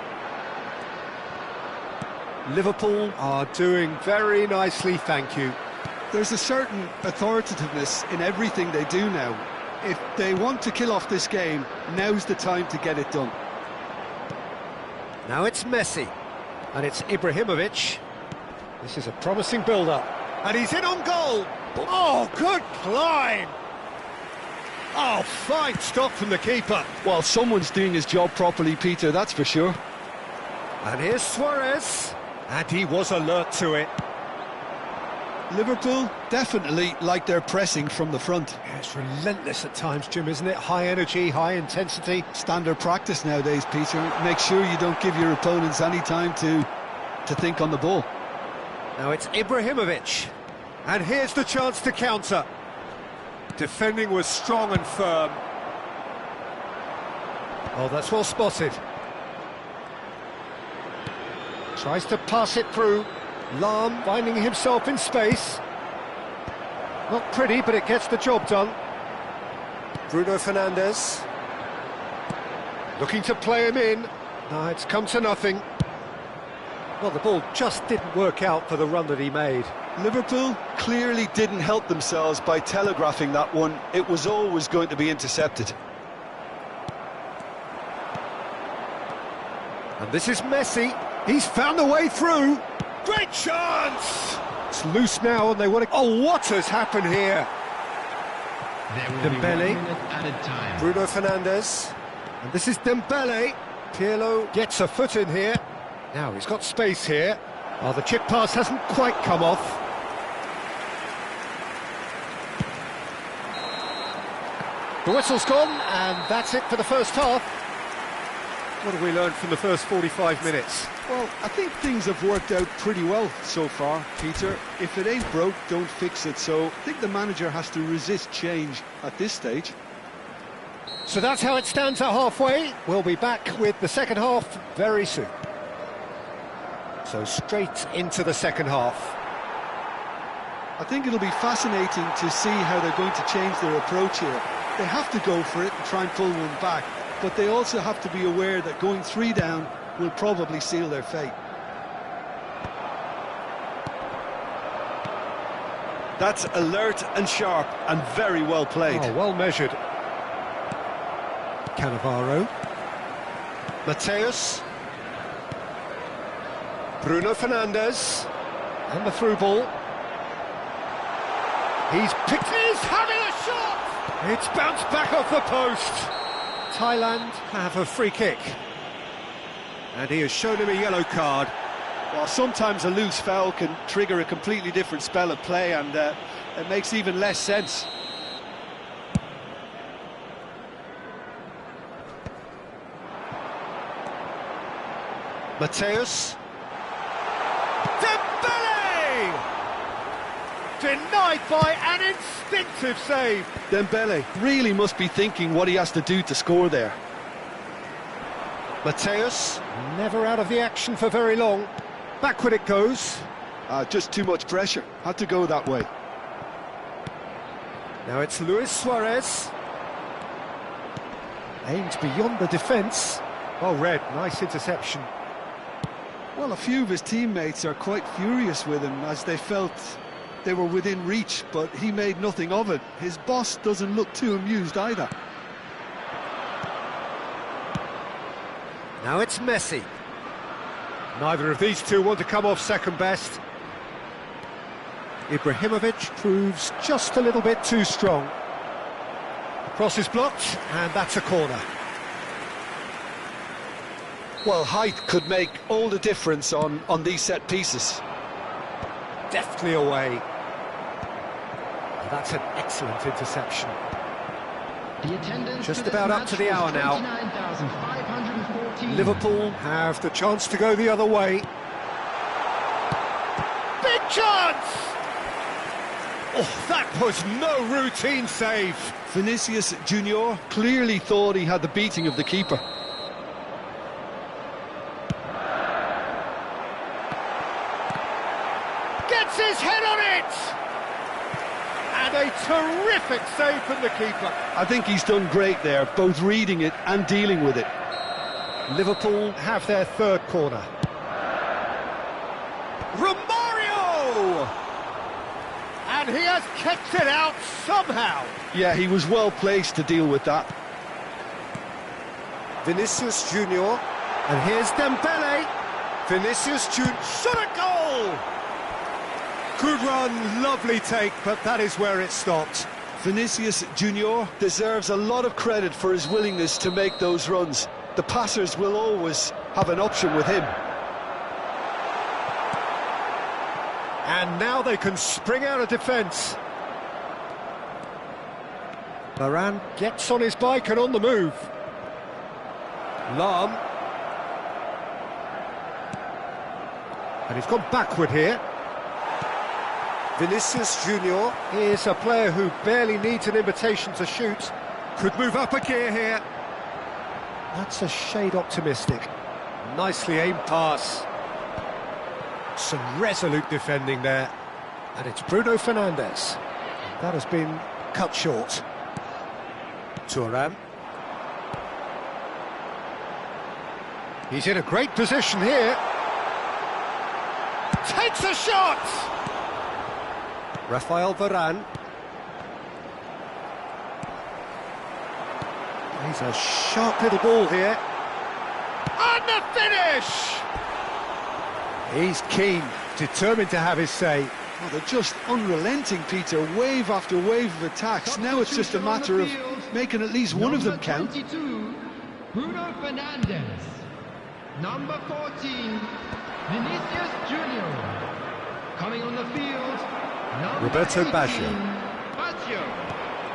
Speaker 1: Liverpool are doing very nicely, thank you.
Speaker 2: There's a certain authoritativeness in everything they do now. If they want to kill off this game, now's the time to get it done.
Speaker 1: Now it's Messi, and it's Ibrahimovic. This is a promising build-up. And he's in on goal. Oh, good climb. Oh, fine stop from the keeper.
Speaker 2: Well, someone's doing his job properly, Peter, that's for sure.
Speaker 1: And here's Suarez. And he was alert to it.
Speaker 2: Liverpool definitely like their pressing from the front.
Speaker 1: Yeah, it's relentless at times, Jim, isn't it? High energy, high intensity.
Speaker 2: Standard practice nowadays, Peter. Make sure you don't give your opponents any time to think on the ball.
Speaker 1: Now it's Ibrahimovic. And here's the chance to counter. Defending was strong and firm. Oh, that's well spotted. Tries to pass it through. Lahm finding himself in space. Not pretty, but it gets the job done. Bruno Fernandes. Looking to play him in. No, it's come to nothing. Well, the ball just didn't work out for the run that he made.
Speaker 2: Liverpool clearly didn't help themselves by telegraphing that one. It was always going to be intercepted.
Speaker 1: And this is Messi. He's found a way through. Great chance! It's loose now and they want to... Oh, what has happened here?
Speaker 5: There will be 1
Speaker 1: Dembele.
Speaker 5: minute added time.
Speaker 1: Bruno Fernandes. And this is Dembele. Pirlo gets a foot in here. Now he's got space here. Oh, the chip pass hasn't quite come off. The whistle's gone, and that's it for the first half. What have we learned from the first 45 minutes?
Speaker 2: Well, I think things have worked out pretty well so far, Peter. If it ain't broke, don't fix it. So I think the manager has to resist change at this stage.
Speaker 1: So that's how it stands at halfway. We'll be back with the second half very soon. So straight into the second half.
Speaker 2: I think it'll be fascinating to see how they're going to change their approach here. They have to go for it and try and pull one back, but they also have to be aware that going 3 down will probably seal their fate. That's alert and sharp and very well played.
Speaker 1: Oh, well measured. Cannavaro. Mateus. Bruno Fernandes. And the through ball. He's picked... He's having a shot! It's bounced back off the post. Thailand have a free kick. And he has shown him a yellow card.
Speaker 2: Well, sometimes a loose foul can trigger a completely different spell of play, and it makes even less sense.
Speaker 1: Mateus. Dembele! Denied by an instinctive save.
Speaker 2: Dembele really must be thinking what he has to do to score there.
Speaker 1: Mateus, never out of the action for very long. Backward it goes.
Speaker 2: Just too much pressure. Had to go that way.
Speaker 1: Now it's Luis Suarez. Aims beyond the defence. Well read, nice interception.
Speaker 2: Well, a few of his teammates are quite furious with him as they felt they were within reach, but he made nothing of it. His boss doesn't look too amused either.
Speaker 1: Now it's Messi. Neither of these two want to come off second best. Ibrahimovic proves just a little bit too strong. Cross is blocked, and that's a corner.
Speaker 2: Well, height could make all the difference on these set pieces.
Speaker 1: Deftly away. And that's an excellent interception.
Speaker 5: The attendance
Speaker 1: Just
Speaker 5: for this
Speaker 1: about up
Speaker 5: match
Speaker 1: to the
Speaker 5: was
Speaker 1: hour now.
Speaker 5: 29,514.
Speaker 1: Liverpool have the chance to go the other way. Big chance! Oh, that was no routine save.
Speaker 2: Vinicius Junior clearly thought he had the beating of the keeper.
Speaker 1: Gets his head on it! And a terrific save from the keeper.
Speaker 2: I think he's done great there, both reading it and dealing with it.
Speaker 1: Liverpool have their third corner. Romario! And he has kept it out somehow.
Speaker 2: Yeah, he was well placed to deal with that.
Speaker 1: Vinicius Junior. And here's Dembele. Vinicius Junior. Shot a goal! Good run, lovely take, but that is where it stopped.
Speaker 2: Vinicius Junior deserves a lot of credit for his willingness to make those runs. The passers will always have an option with him.
Speaker 1: And now they can spring out of defence. Varane gets on his bike and on the move. Lam. And he's gone backward here. Vinicius Junior is a player who barely needs an invitation to shoot. Could move up a gear here. That's a shade optimistic. Nicely aimed pass. Some resolute defending there. And it's Bruno Fernandes. That has been cut short. Thuram. He's in a great position here. Takes a shot! Rafael Varane. He's a sharp little ball here. And the finish! He's keen, determined to have his say.
Speaker 2: Oh, they're just unrelenting, Peter. Wave after wave of attacks. Now it's just a matter of making at least one of them count.
Speaker 5: 22, Bruno Fernandes. Number 14, Vinicius Junior. Coming on the field,
Speaker 1: Roberto
Speaker 5: 18,
Speaker 1: Baggio.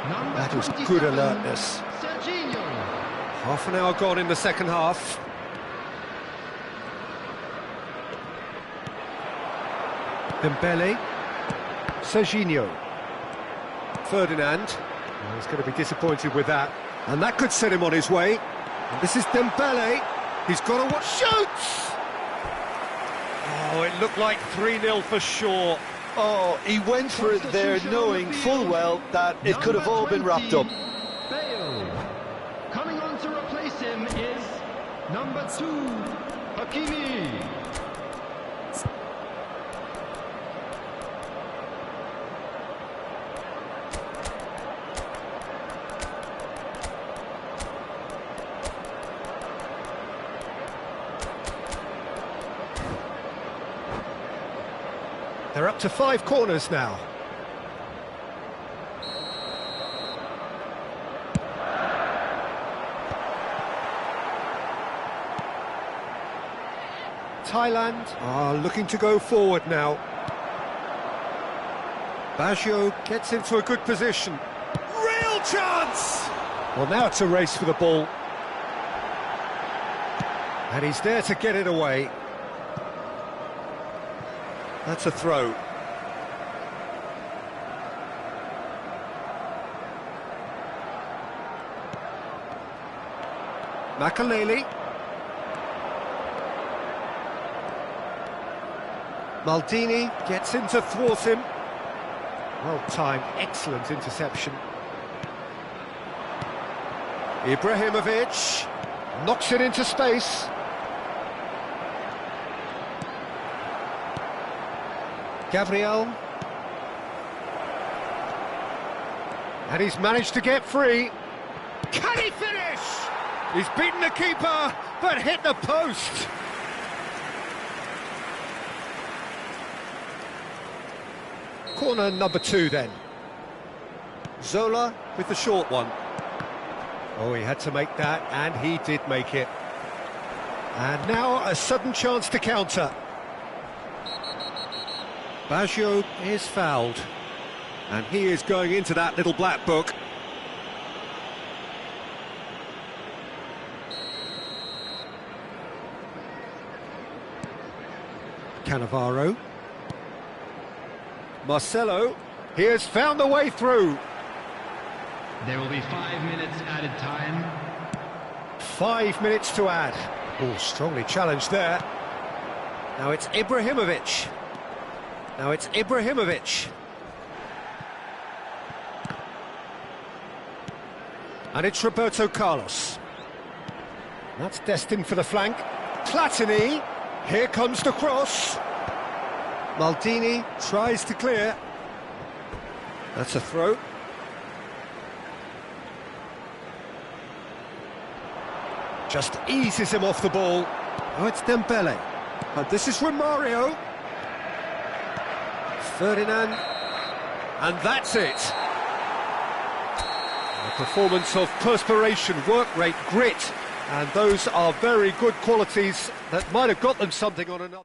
Speaker 5: Number
Speaker 1: That was
Speaker 5: 27,
Speaker 1: good alertness.
Speaker 5: Serginho.
Speaker 1: Half an hour gone in the second half. Dembele. Serginho. Ferdinand. Well, he's going to be disappointed with that. And that could set him on his way. And this is Dembele. He's got to watch. Shoots! Oh, it looked like 3-0 for sure.
Speaker 2: Oh, he went for it there, knowing full well that it could have all been wrapped up.
Speaker 5: Bale. Coming on to replace him is number 2, Hakimi.
Speaker 1: They're up to 5 corners now. Thailand are looking to go forward now. Baggio gets into a good position. Real chance! Well, now it's a race for the ball. And he's there to get it away. That's a throw. Makaleli. Maldini gets in to thwart him. Well timed, excellent interception. Ibrahimovic knocks it into space. Gabriel. And he's managed to get free. Can he finish? He's beaten the keeper, but hit the post. Corner number 2 then. Zola with the short one. Oh, he had to make that, and he did make it. And now a sudden chance to counter. Baggio is fouled, and he is going into that little black book. Cannavaro. Marcelo, he has found the way through.
Speaker 5: There will be 5 minutes added time.
Speaker 1: 5 minutes to add. Oh, strongly challenged there. Now it's Ibrahimovic. And it's Roberto Carlos. That's destined for the flank. Platini. Here comes the cross. Maldini tries to clear. That's a throw. Just eases him off the ball. Oh, it's Dembele. And this is Romario. Ferdinand. And that's it. A performance of perspiration, work rate, grit. And those are very good qualities that might have got them something on another.